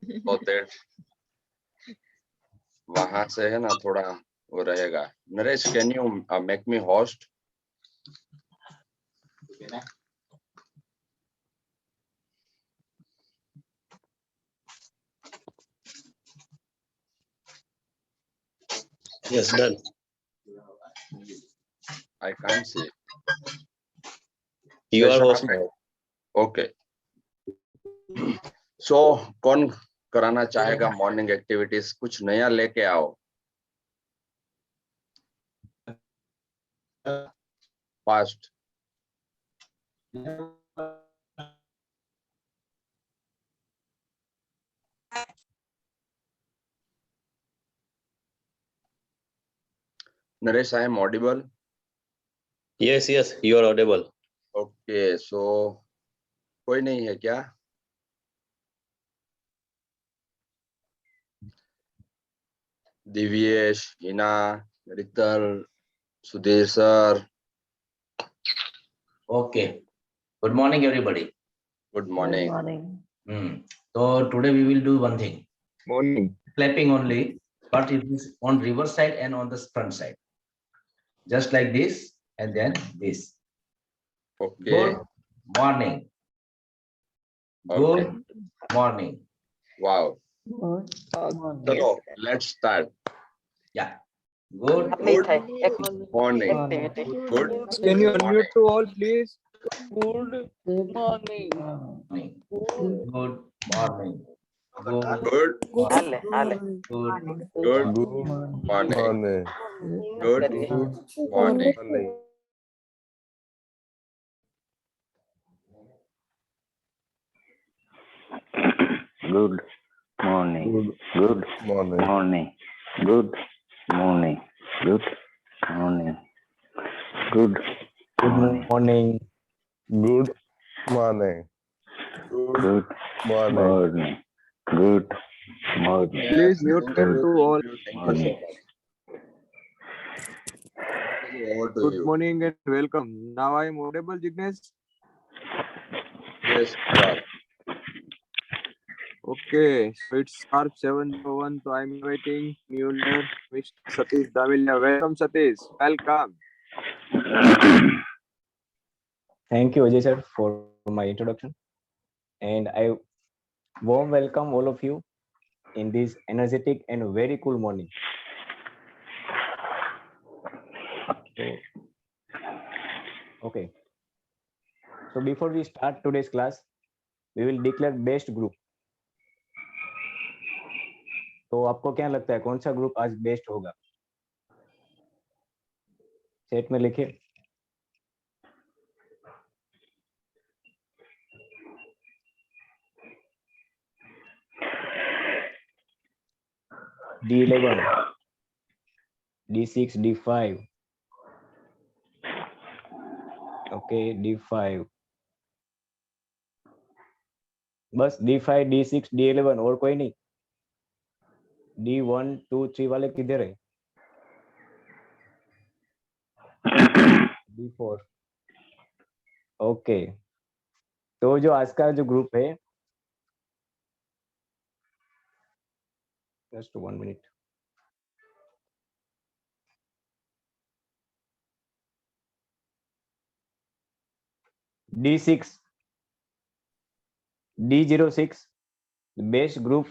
so that वहां से है ना थोड़ा वो रहेगा. Naresh, can you make me host? Yes, done. I can't see. You are Session host. आपका है. Okay. So कौन कराना चाहेगा मॉर्निंग एक्टिविटीज? कुछ नया लेके आओ. Fast. Naresh, I am audible. Yes, yes, you are audible. Okay, so कोई नहीं है क्या? Divyesh, Hina, Rital, Sudhir sir. Okay. Good morning, everybody. Good morning. So today we will do one thing. Morning. Clapping only, but it is on reverse side and on the front side. Just like this and then this. Okay. Good morning. Okay. Good morning. Wow. Chalo. So let's start. Yeah. Good Morning. Good. Can you unmute to all, please? morning. Good morning. Good. Good Good morning. Good morning. Good morning. Good morning. Good morning. Good morning. Good morning. Good morning. Good morning. Good morning. Please mute to all. Morning. Over to Good you. morning and welcome. Now I am audible, Jignesh. Yes, sir. Okay, so it's sharp 7:01. So I'm inviting new learner, Mr. Satish Davilia. Welcome, Satish. Welcome. Thank you, Ajay sir, for my introduction. And I warm welcome all of you in this energetic and very cool morning. Okay. So before we start today's class, we will declare best group. तो आपको क्या लगता है कौन सा group आज best होगा? Chat में लिखिए. D11, D6, D5. Okay, D5. बस D5, D6, D11 और कोई नहीं. D1, 2, 3 वाले किधर है? D4. ओके. तो जो आज का जो ग्रुप है, just 1 minute. D6, D06, the best group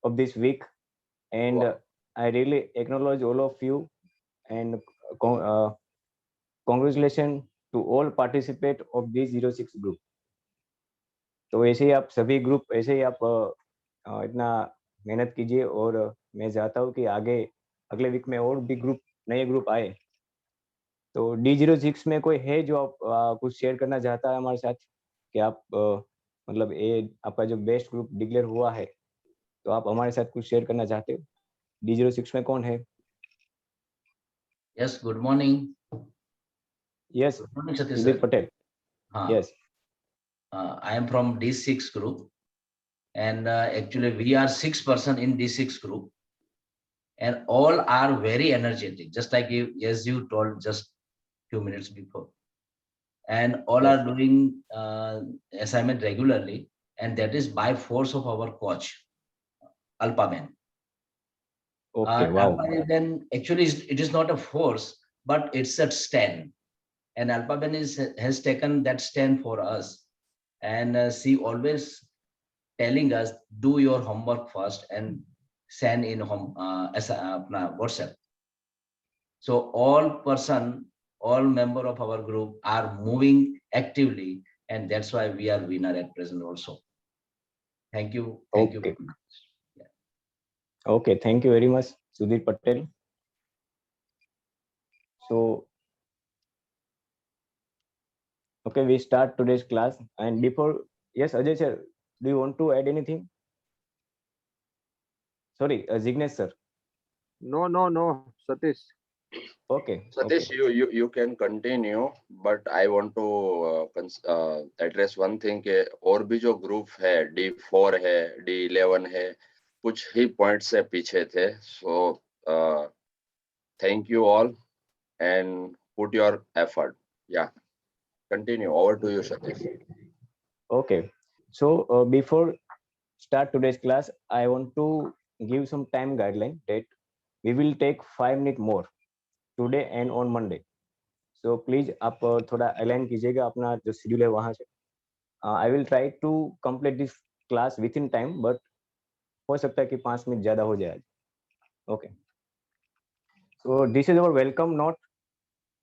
of this week, and Wow. I really acknowledge all of you and congratulations to all participate of this 06 group. तो ऐसे ही आप सभी ग्रुप ऐसे ही आप इतना मेहनत कीजिए और मैं चाहता हूँ कि आगे अगले वीक में और भी ग्रुप नए ग्रुप आए. तो D06 में कोई है जो आप कुछ शेयर करना चाहता है हमारे साथ कि आप मतलब ये आपका जो बेस्ट ग्रुप डिक्लेयर हुआ है तो आप हमारे साथ कुछ शेयर करना चाहते हो? D06 में कौन है? Yes, good morning. Yes, Good morning, Satish Sudeep sir. Patel. Yes. I am from D6 group, and actually we are 6 person in D6 group, and all are very energetic, just like you, as you told just few minutes before, and all are doing assignment regularly, and that is by force of our coach. Alphaben. Okay, wow. Alphaben actually it is not a force, but it's a stand. And Alphaben has taken that stand for us. And she always telling us, do your homework first and send in WhatsApp. So all member of our group are moving actively, and that's why we are winner at present also. Thank you. Thank you. Okay. Okay, thank you very much, Sudhir Patel. So, okay, we start today's class. And before, yes, Ajay sir, do you want to add anything? Sorry, Jignesh sir. No, Satish. Okay. Satish, you can continue, but I want to address one thing के और भी जो group है D4 है D11 है कुछ ही point से पीछे थे. So thank you all and put your effort. Yeah, continue. Over to you, Satish. Okay. So before start today's class, I want to give some time guideline that we will take 5 minutes more today and on Monday. So please आप थोड़ा align कीजिएगा अपना जो schedule है वहाँ से. I will try to complete this class within time, but हो सकता है कि 5 मिनट ज़्यादा हो जाए. Okay. So this is our welcome note.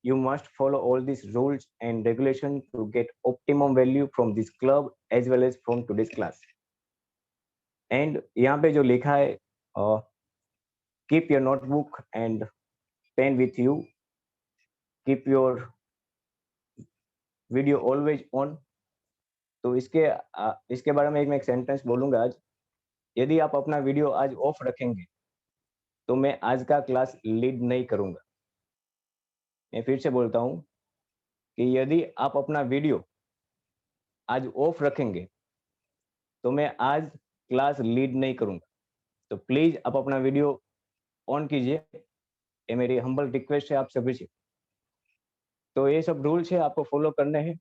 You must follow all these rules and regulations to get optimum value from this club as well as from today's class. And यहाँ पे जो लिखा है, keep your notebook and pen with you. Keep your video always on. तो इसके बारे में मैं एक सेंटेंस बोलूंगा आज. यदि आप अपना वीडियो आज ऑफ रखेंगे तो मैं आज का क्लास लीड नहीं करूंगा. मैं फिर से बोलता हूं कि यदि आप अपना वीडियो आज ऑफ रखेंगे तो मैं आज क्लास लीड नहीं करूंगा. तो प्लीज आप अपना वीडियो ऑन कीजिए. ये मेरी हम्बल रिक्वेस्ट है आप सभी से. तो ये सब रूल्स है आपको फॉलो करने हैं.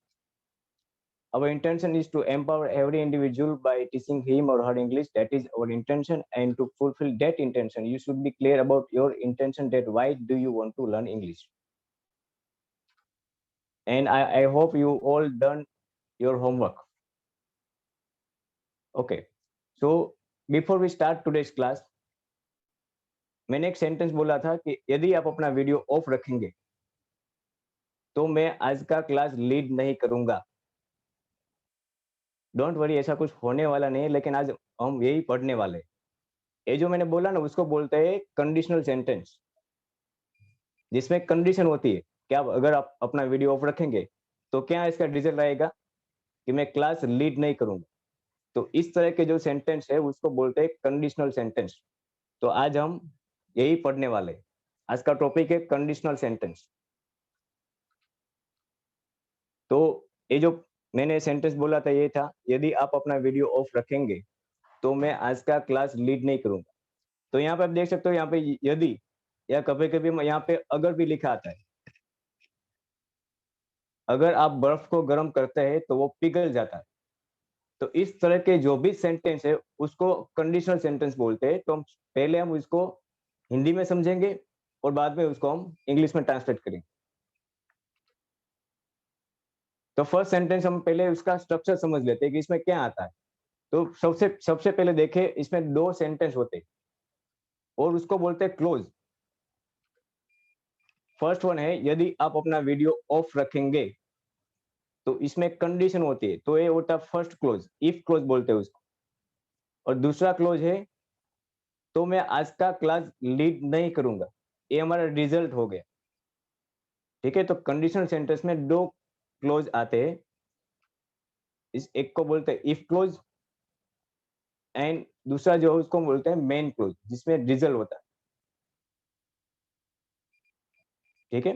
Our intention is to empower every individual by teaching him or her English. That is our intention, and to fulfill that intention, you should be clear about your intention. That why do you want to learn English? And I hope you all done your homework. Okay. So before we start today's class, मैंने एक sentence बोला था कि यदि आप अपना video of रखेंगे तो मैं आज का क्लास लीड नहीं करूंगा. डोंट वरी, ऐसा कुछ होने वाला नहीं है, लेकिन आज हम यही पढ़ने वाले. ये जो मैंने बोला ना उसको बोलते हैं कंडीशनल सेंटेंस, जिसमें कंडीशन होती है कि अगर आप अपना वीडियो ऑफ रखेंगे तो क्या इसका रिजल्ट रहेगा कि मैं क्लास लीड नहीं करूंगा. तो इस तरह के जो सेंटेंस है उसको बोलते हैं कंडीशनल सेंटेंस. तो आज हम यही पढ़ने वाले. आज का टॉपिक है कंडीशनल सेंटेंस. तो ये जो मैंने सेंटेंस बोला था ये था, यदि आप अपना वीडियो ऑफ रखेंगे तो मैं आज का क्लास लीड नहीं करूंगा. तो यहाँ पे आप देख सकते हो, यहाँ पे यदि या कभी कभी यहाँ पे अगर भी लिखा आता है. अगर आप बर्फ को गर्म करते हैं तो वो पिघल जाता है. तो इस तरह के जो भी सेंटेंस है उसको कंडीशनल सेंटेंस बोलते हैं. तो पहले हम उसको हिंदी में समझेंगे और बाद में उसको हम इंग्लिश में ट्रांसलेट करेंगे. तो फर्स्ट सेंटेंस हम पहले उसका स्ट्रक्चर समझ लेते हैं कि इसमें क्या आता है. तो सबसे पहले देखें, इसमें 2 सेंटेंस होते हैं और उसको बोलते हैं क्लोज. फर्स्ट वन है यदि आप अपना वीडियो ऑफ रखेंगे, तो इसमें कंडीशन होती है. तो ये होता है फर्स्ट क्लोज, इफ क्लोज बोलते हैं उसको. और दूसरा क्लोज है तो मैं आज का क्लास लीड नहीं करूंगा. ये हमारा रिजल्ट हो गया. ठीक है. तो कंडीशनल सेंटेंस में 2 क्लोज आते हैं. इस एक को बोलते हैं इफ क्लोज एंड दूसरा जो है उसको बोलते हैं मेन क्लोज, जिसमें रिजल्ट होता है. ठीक है.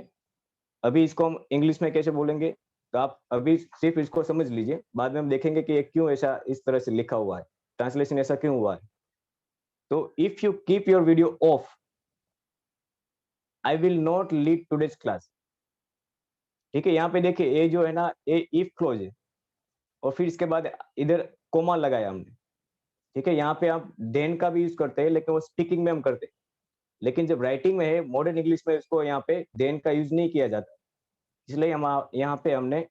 अभी इसको हम इंग्लिश में कैसे बोलेंगे तो आप अभी सिर्फ इसको समझ लीजिए. बाद में हम देखेंगे कि ये क्यों ऐसा इस तरह से लिखा हुआ है, ट्रांसलेशन ऐसा क्यों हुआ है. तो if you keep your video of, I will not lead today's class. ठीक है. यहाँ पे देखिए ये जो है ना, ये इफ क्लोज है और फिर इसके बाद इधर कोमा लगाया हमने. ठीक है, यहाँ पे आप देन का भी यूज करते हैं, लेकिन वो स्पीकिंग में हम करते हैं, लेकिन जब राइटिंग में है मॉडर्न इंग्लिश में उसको यहाँ पे देन का यूज नहीं किया जाता, इसलिए हम यहाँ पे हमने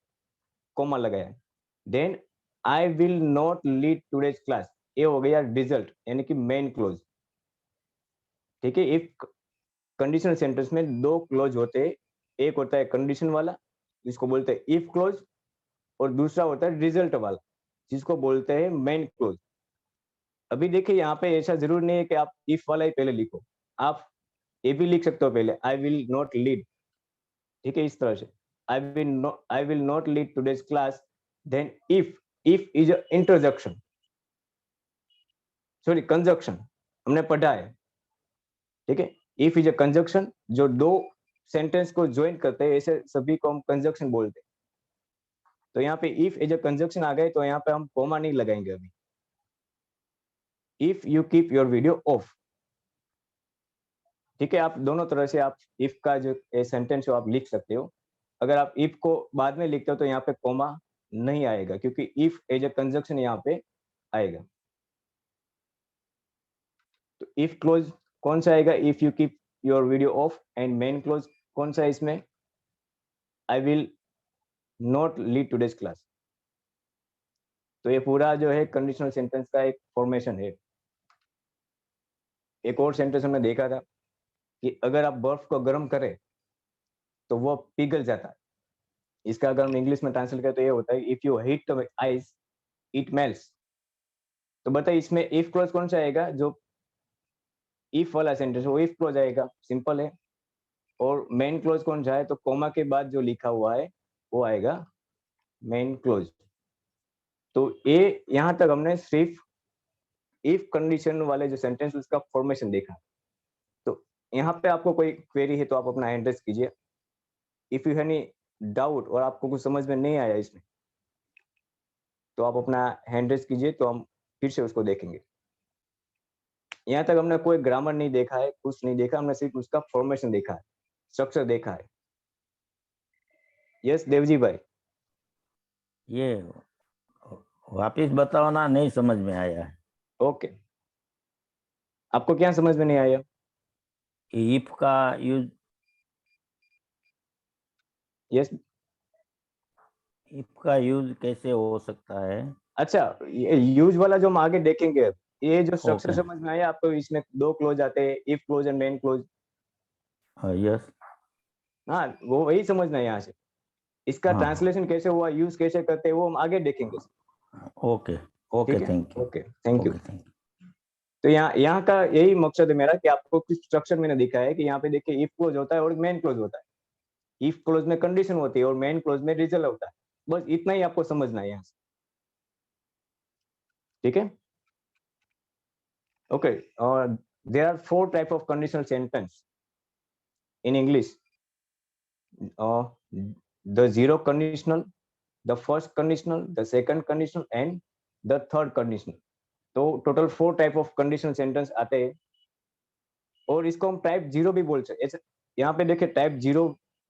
कॉमा लगाया है। Then I will not lead today's class, ये हो गया रिजल्ट यानी कि मेन क्लोज। ठीक है, इफ कंडीशनल सेंटेंस में दो क्लोज होते हैं, एक होता है कंडीशन वाला जिसको बोलते हैं इफ क्लोज, और दूसरा होता है रिजल्ट वाला जिसको बोलते हैं मेन क्लोज। अभी देखिए यहाँ पे ऐसा जरूर नहीं है कि आप इफ वाला ही पहले लिखो, आप ये भी लिख सकते हो पहले आई विल नॉट लीड। ठीक है, इस तरह से I will not lead today's class, then if is interjection, sorry conjunction हमने पढ़ा है। ठीक है, इफ इज अ कंजक्शन, जो दो सेंटेंस को ज्वाइन करते हैं ऐसे सभी को हम कंजक्शन बोलते हैं। तो यहाँ पे इफ इज अ कंजक्शन आ गए तो यहाँ पे हम कॉमा नहीं लगाएंगे अभी। If you keep your video of, ठीक है, आप दोनों तरह से आप इफ का जो सेंटेंस हो आप लिख सकते हो। अगर आप इफ को बाद में लिखते हो तो यहाँ पे कॉमा नहीं आएगा, क्योंकि इफ एज अ कंजक्शन यहाँ पे आएगा। तो इफ क्लोज कौन सा आएगा, if you keep your video of, and main close कौन सा है इसमें, आई will not lead today's class. तो ये पूरा जो है कंडीशनल सेंटेंस का एक फॉर्मेशन है। एक और सेंटेंस हमने देखा था कि अगर आप बर्फ को गर्म करें तो वो पिघल जाता है। इसका अगर हम इंग्लिश में ट्रांसलेट करें तो ये होता है if you heat the ice it melts. तो बताइए इसमें इफ क्लोज कौन सा आएगा, जो इफ वाला सेंटेंस वो इफ क्लोज आएगा, सिंपल है। और मेन क्लोज कौन सा है, तो कॉमा के बाद जो लिखा हुआ है वो आएगा मेन क्लोज। तो ये यहाँ तक हमने सिर्फ इफ कंडीशन वाले जो सेंटेंस उसका फॉर्मेशन देखा। तो यहाँ पे आपको कोई क्वेरी है तो आप अपना हैंड रेज कीजिए। If you have any doubt और आपको कुछ समझ में नहीं आया इसमें तो आप अपना हैंड रेज कीजिए, तो हम फिर से उसको देखेंगे। यहाँ तक हमने कोई ग्रामर नहीं देखा है, कुछ नहीं देखा, हमने सिर्फ उसका फॉर्मेशन देखा है, स्ट्रक्चर देखा है। यस देवजी भाई। ये वापिस बताओ ना, नहीं समझ में आया। ओके, आपको क्या समझ में नहीं आया? इफ का यूज, यस, इफ का यूज कैसे हो सकता है? अच्छा, ये यूज वाला जो हम आगे देखेंगे। ये जो स्ट्रक्चर Okay. समझ में आया आपको, इसमें दो क्लोज आते हैं, if close and main close. Yes, हाँ, वो वही समझना है यहाँ से। इसका हाँ। ट्रांसलेशन कैसे हुआ, यूज कैसे करते हैं, वो हम आगे देखेंगे। ओके ओके, ठीक है, thank you. Okay, thank you. Okay, thank you. तो यहाँ का यही मकसद है मेरा कि आपको कुछ स्ट्रक्चर मैंने दिखाया है कि यहाँ पे देखिए इफ क्लोज होता है और मेन क्लोज होता है। इफ क्लोज में कंडीशन होती है और मेन क्लोज में रिजल्ट होता है। बस इतना ही आपको समझना है यहाँ से। ठीक है, ओके। और there are 4 type of conditional sentence in English. The zero conditional, the first conditional, the second conditional and the third conditional. तो total 4 type of conditional sentence आते हैं और इसको हम टाइप 0 भी बोल सकते हैं। यहाँ पे देखिए टाइप 0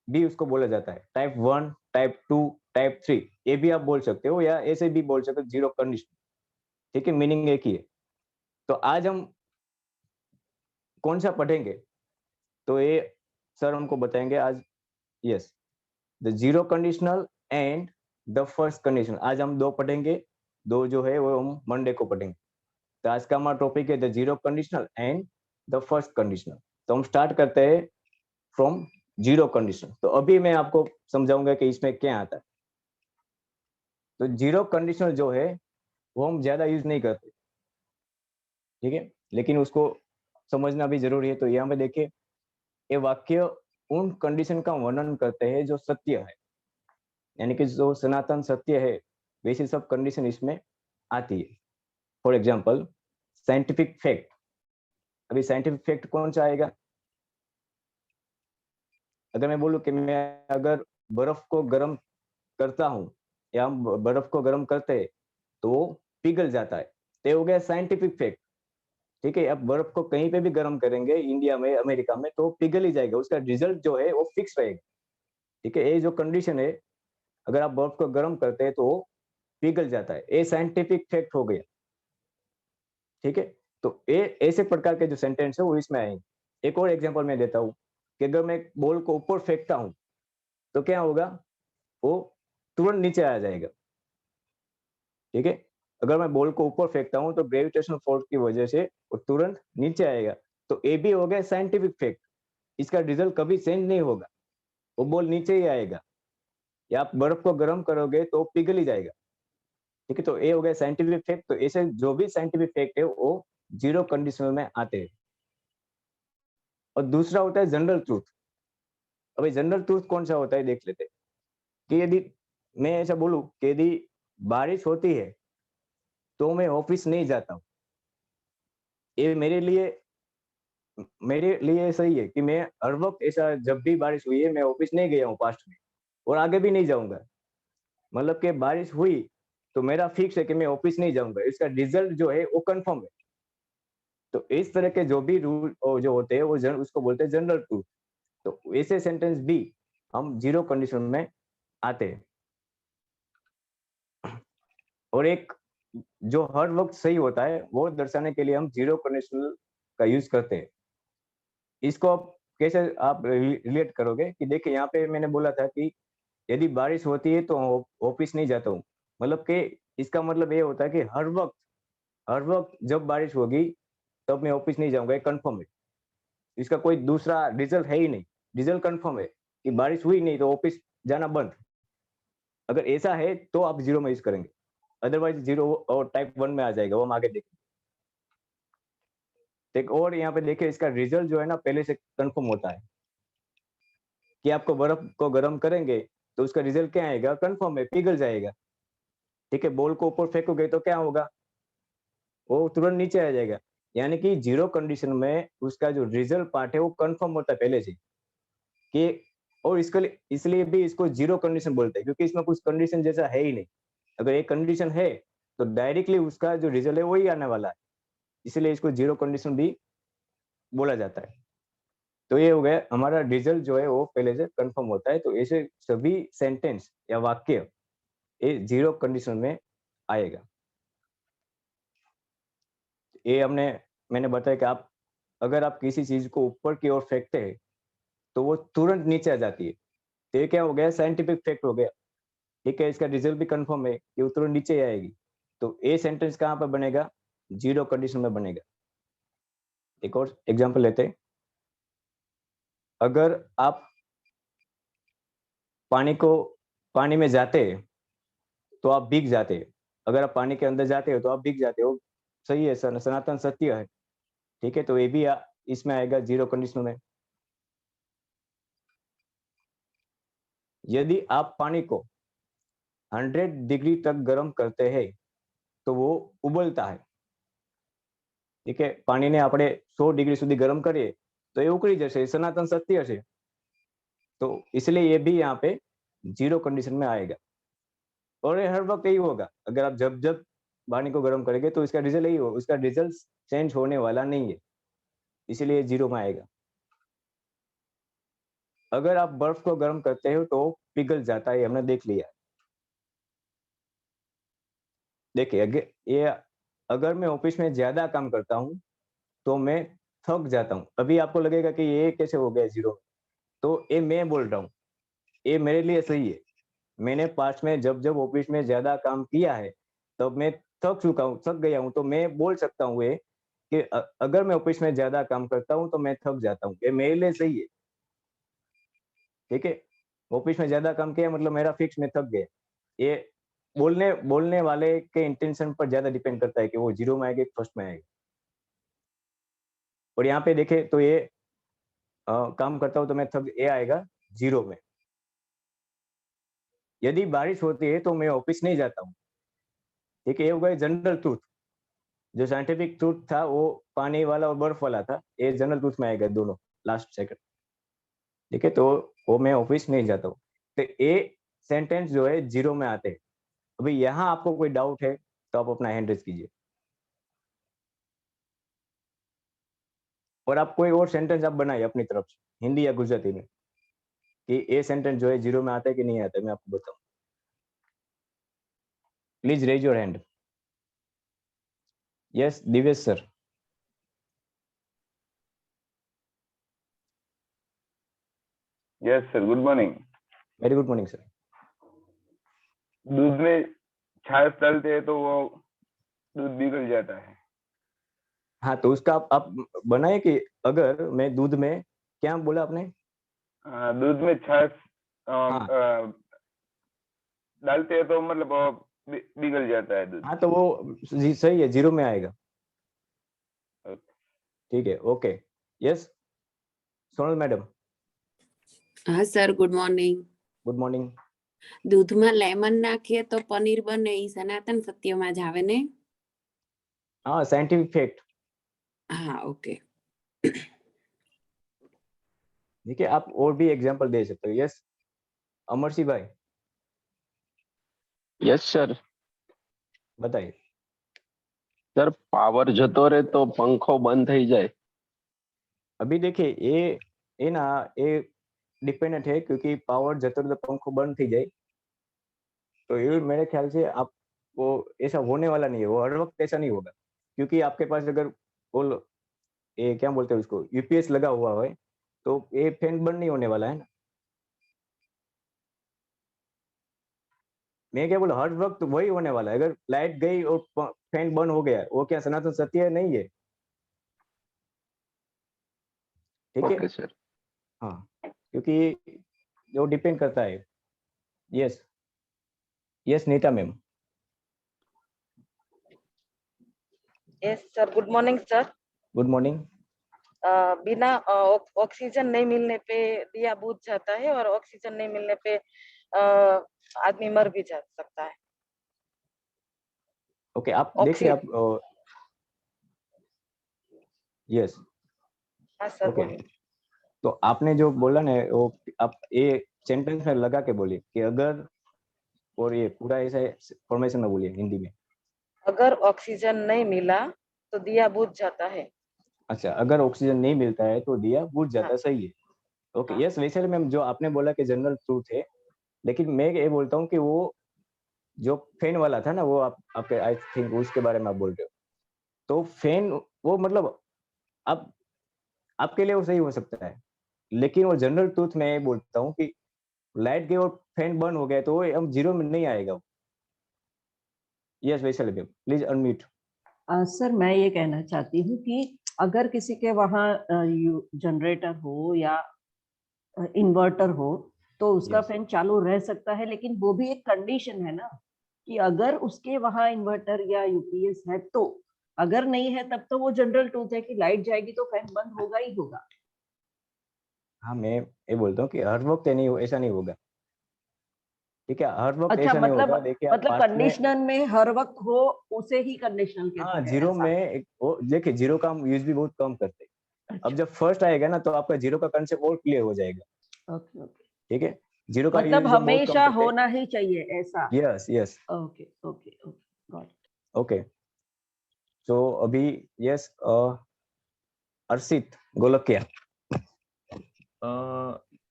भी उसको बोला जाता है, टाइप 1, टाइप 2, टाइप 3, ये भी आप बोल सकते हो, या ऐसे भी बोल सकते हो, जीरो कंडीशन। ठीक है, मीनिंग एक ही है। तो आज हम कौन सा पढ़ेंगे, तो ये सर हमको बताएंगे आज। Yes, the zero conditional and the first conditional. आज हम 2 पढ़ेंगे, 2 जो है वो हम मंडे को पढ़ेंगे। तो आज का हमारा टॉपिक है the zero conditional and the first conditional. तो हम स्टार्ट करते हैं फ्रॉम जीरो कंडीशन। तो अभी मैं आपको समझाऊंगा कि इसमें क्या आता है। तो जीरो कंडीशनल जो है वो हम ज्यादा यूज नहीं करते, ठीक है, लेकिन उसको समझना भी जरूरी है। तो यहाँ पे देखिए, ये वाक्य उन कंडीशन का वर्णन करते हैं जो सत्य है, यानी कि जो सनातन सत्य है, वैसी सब कंडीशन इसमें आती है। For example scientific fact. अभी साइंटिफिक फैक्ट कौन सा आएगा? अगर मैं बोलूं कि मैं अगर बर्फ को गर्म करता हूं या हम बर्फ को गर्म करते हैं तो वो पिघल जाता है, तो ये हो गया साइंटिफिक फैक्ट। ठीक है, अब बर्फ को कहीं पे भी गर्म करेंगे, इंडिया में, अमेरिका में, तो पिघल ही जाएगा, उसका रिजल्ट जो है वो फिक्स रहेगा। ठीक है, ये जो कंडीशन है, अगर आप बर्फ को गर्म करते हैं तो वो पिघल जाता है, ये साइंटिफिक फैक्ट हो गया। ठीक है, तो ये ऐसे प्रकार के जो सेंटेंस है वो इसमें आएंगे। एक और एग्जांपल मैं देता हूँ कि अगर मैं बॉल को ऊपर फेंकता हूँ तो क्या होगा, वो तुरंत नीचे आ जाएगा। ठीक है, अगर मैं बॉल को ऊपर फेंकता हूँ तो ग्रेविटेशनल फोर्स की वजह से वो तुरंत नीचे आएगा। तो ये भी हो गया साइंटिफिक फैक्ट, इसका रिजल्ट कभी चेंज नहीं होगा, वो बॉल नीचे ही आएगा। या आप बर्फ को गर्म करोगे तो पिघल ही जाएगा। ठीक है, तो ये हो गया साइंटिफिक फैक्ट। तो ऐसे जो भी साइंटिफिक फैक्ट है वो जीरो कंडीशन में आते हैं। और दूसरा होता है जनरल ट्रूथ। अभी जनरल ट्रूथ कौन सा होता है देख लेते हैं कि यदि मैं ऐसा बोलूं कि यदि बारिश होती है तो मैं ऑफिस नहीं जाता हूँ, ये मेरे लिए सही है कि मैं हर वक्त ऐसा, जब भी बारिश हुई है मैं ऑफिस नहीं गया हूँ पास्ट में और आगे भी नहीं जाऊंगा। मतलब कि बारिश हुई तो मेरा फिक्स है कि मैं ऑफिस नहीं जाऊंगा, इसका रिजल्ट जो है वो कंफर्म है। तो इस तरह के जो भी रूल जो होते हैं वो उसको बोलते हैं जनरल ट्रूथ। तो ऐसे सेंटेंस भी हम जीरो कंडीशन में आते हैं। और एक जो हर वक्त सही होता है वो दर्शाने के लिए हम जीरो कंडीशनल का यूज करते हैं। इसको आप कैसे आप रिलेट करोगे कि देखिए यहाँ पे मैंने बोला था कि यदि बारिश होती है तो ऑफिस नहीं जाता हूँ, मतलब कि इसका मतलब ये होता है कि हर वक्त जब बारिश होगी तब मैं ऑफिस नहीं जाऊंगा, ये कंफर्म है। इसका कोई दूसरा रिजल्ट है ही नहीं, रिजल्ट कंफर्म है कि बारिश हुई नहीं तो ऑफिस जाना बंद। अगर ऐसा है तो आप जीरो में यूज करेंगे, अदरवाइज जीरो और टाइप 1 में आ जाएगा, वो हम आगे देखेंगे। एक और यहाँ पे देखिए इसका रिजल्ट जो है ना पहले से कंफर्म होता है कि आपको बर्फ को गर्म करेंगे तो उसका रिजल्ट क्या आएगा, कंफर्म है, पिघल जाएगा। ठीक है, बॉल को ऊपर फेंकोगे तो क्या होगा, वो तुरंत नीचे आ जाएगा। यानी कि जीरो कंडीशन में उसका जो रिजल्ट पार्ट है वो कंफर्म होता है पहले से कि, और इसके लिए इसलिए भी इसको जीरो कंडीशन बोलते हैं क्योंकि इसमें कुछ कंडीशन जैसा है ही नहीं। अगर एक कंडीशन है तो डायरेक्टली उसका जो रिजल्ट है वही आने वाला है, इसलिए इसको जीरो कंडीशन भी बोला जाता है। तो ये हो गया हमारा रिजल्ट जो है वो पहले से कंफर्म होता है। तो ऐसे सभी सेंटेंस या वाक्य ये जीरो कंडीशन में आएगा। ये मैंने बताया कि आप अगर आप किसी चीज को ऊपर की ओर फेंकते हैं तो वो तुरंत नीचे आ जाती है। तो ये क्या हो गया, साइंटिफिक फैक्ट हो गया। ठीक है, इसका रिजल्ट भी कंफर्म है कि वो तुरंत नीचे आएगी। तो ये सेंटेंस कहाँ पर बनेगा, जीरो कंडीशन में बनेगा। एक और एग्जांपल लेते हैं। अगर आप पानी में जाते हैं तो आप भीग जाते हैं, अगर आप पानी के अंदर जाते हो तो आप भीग जाते हो। सही है, सनातन सत्य है। ठीक है, तो ये भी इसमें आएगा जीरो कंडीशन में। यदि आप पानी को 100 डिग्री तक गर्म करते हैं तो वो उबलता है। ठीक है, पानी ने આપણે 100 डिग्री સુધી ગરમ કરીએ તો એ ઉકળી જશે, એ સનાતન સત્ય છે। तो इसलिए ये भी यहाँ पे जीरो कंडीशन में आएगा। और ये हर वक्त यही होगा, अगर आप जब जब पानी को गर्म करेंगे तो इसका रिजल्ट यही होगा, उसका रिजल्ट चेंज होने वाला नहीं है, इसलिए जीरो में आएगा। अगर आप बर्फ को गर्म करते हो तो पिघल जाता है, हमने देख लिया। देखिए अगर मैं ऑफिस में ज्यादा काम करता हूँ तो मैं थक जाता हूँ। अभी आपको लगेगा कि ये कैसे हो गया जीरो, तो ये मैं बोल रहा हूँ, ये मेरे लिए सही है। मैंने पास्ट में जब जब ऑफिस में ज्यादा काम किया है तब मैं थक गया हूँ, तो मैं बोल सकता हूँ ये कि अगर मैं ऑफिस में ज्यादा काम करता हूँ तो मैं थक जाता हूँ, ये मेरे लिए सही है। ठीक है, ऑफिस में ज्यादा काम किया मतलब मेरा फिक्स में थक गया। ये बोलने वाले के इंटेंशन पर ज्यादा डिपेंड करता है कि वो जीरो में आएगा फर्स्ट में आएगा। और यहाँ पे देखे तो ये काम करता हूँ तो मैं थक, ये आएगा जीरो में। यदि बारिश होती है तो मैं ऑफिस नहीं जाता हूँ। ठीक है, ये हो गया जनरल ट्रूथ। जो साइंटिफिक ट्रूथ था वो पानी वाला और बर्फ वाला था, ये जनरल ट्रूथ में आएगा दोनों लास्ट सेकंड। ठीक है, तो वो मैं ऑफिस नहीं जाता हूँ। तो ये सेंटेंस जो है जीरो में आते हैं। अभी यहाँ आपको कोई डाउट है तो आप अपना हैंड रेज कीजिए, और आप कोई और सेंटेंस आप बनाइए अपनी तरफ से हिंदी या गुजराती में कि ये सेंटेंस जो है जीरो में आता है कि नहीं आता है, मैं आपको बताऊं। Please raise your hand. Yes Divesh sir. Yes sir, good morning. Very good morning sir. दूध में छाछ डालते हैं तो वो दूध बिगड़ जाता है। हाँ तो उसका आप बनाए कि अगर मैं दूध में, क्या बोला आपने? दूध में छाछ हाँ। डालते हैं तो मतलब वो बिगड़ जाता है दूध। हाँ तो वो सही है, 0 में आएगा। ठीक है, ओके। Yes Sonal madam. हाँ sir, good morning. Good morning. દૂધમાં લેમન નાખીએ તો પનીર બને, ઈ સનાતન સત્યમાં જ આવે ને? हाँ साइंटिफिक फैक्ट। हाँ, ओके। देखिए आप और भी एग्जांपल दे सकते हो। यस अमरसिंह भाई यस सर। बताइए। सर पावर जतो रे तो पंखो बंद થઈ જાય। अभी देखिए ये ना ये डिपेंडेंट है, क्योंकि पावर जतो रहे तो पंखो बंद थी जाए, तो ये मेरे ख्याल से आप वो ऐसा होने वाला नहीं है, वो हर वक्त ऐसा नहीं होगा, क्योंकि आपके पास अगर वो ये क्या बोलते हैं उसको, यूपीएस लगा हुआ है, तो ये फैन बंद नहीं होने वाला है ना। मैं क्या बोला, हर वक्त वही होने वाला है। अगर लाइट गई और फैन बंद हो गया, वो क्या सनातन सत्य नहीं है? ठीक है। Okay sir. हाँ क्योंकि जो डिपेंड करता है। Yes yes Neeta ma'am. Yes sir, good morning sir. Good morning. बिना ऑक्सीजन नहीं मिलने पे दिया बुझ जाता है, और ऑक्सीजन नहीं मिलने पे आदमी मर भी जा सकता है। ओके आप देखिए आप यस हाँ सर ओके। बोलिए। तो आपने जो बोला ना वो आप ये सेंटेंस में लगा के बोलिए कि अगर, और ये पूरा ऐसा फॉर्मेशन में बोलिए हिंदी में। अगर ऑक्सीजन नहीं मिला तो दिया बुझ जाता है। अच्छा, अगर ऑक्सीजन नहीं मिलता है तो दिया बुझ जाता है। हाँ। सही है। ओके हाँ। यस वैसे मैम जो आपने बोला कि जनरल ट्रूथ है, लेकिन मैं ये बोलता हूँ कि वो जो फैन वाला था ना, वो आपके आई थिंक उसके बारे में आप बोल रहे हो। तो फैन वो मतलब आप आपके लिए वो सही हो सकता है, लेकिन वो जनरल ट्रूथ में ये बोलता हूँ कि लाइट गई और फैन बंद हो गया तो वो हम 0 में नहीं आएगा। यस वैसे मैम प्लीज अनम्यूट। सर मैं ये कहना चाहती हूँ कि अगर किसी के वहाँ जनरेटर हो या इन्वर्टर हो तो उसका Yes. फैन चालू रह सकता है, लेकिन वो भी एक कंडीशन है ना कि अगर उसके वहाँ इन्वर्टर या यूपीएस है तो, अगर नहीं है तब तो वो जनरल ट्रूथ है कि लाइट जाएगी तो फैन बंद होगा ही होगा। हाँ मैं ये बोलता हूँ कि हर वक्त नहीं ऐसा नहीं होगा। ठीक है, हर वक्त अच्छा ऐसा नहीं होगा। देखिए आप मतलब पास्ट में, कंडीशनल में हर वक्त हो उसे ही कंडीशनल कहते हाँ हैं 0 ऐसा? में वो देखिए 0 का हम यूज भी बहुत कम करते हैं। अब जब फर्स्ट आएगा ना तो आपका 0 का कंसेप्ट और क्लियर हो जाएगा। Okay okay. ठीक है, 0 का मतलब यूज हम बहुत कम हमेशा करते हैं। होना ही चाहिए ऐसा? Yes yes okay okay okay got it. Okay. तो अभी यस अर्षित गोलकिया।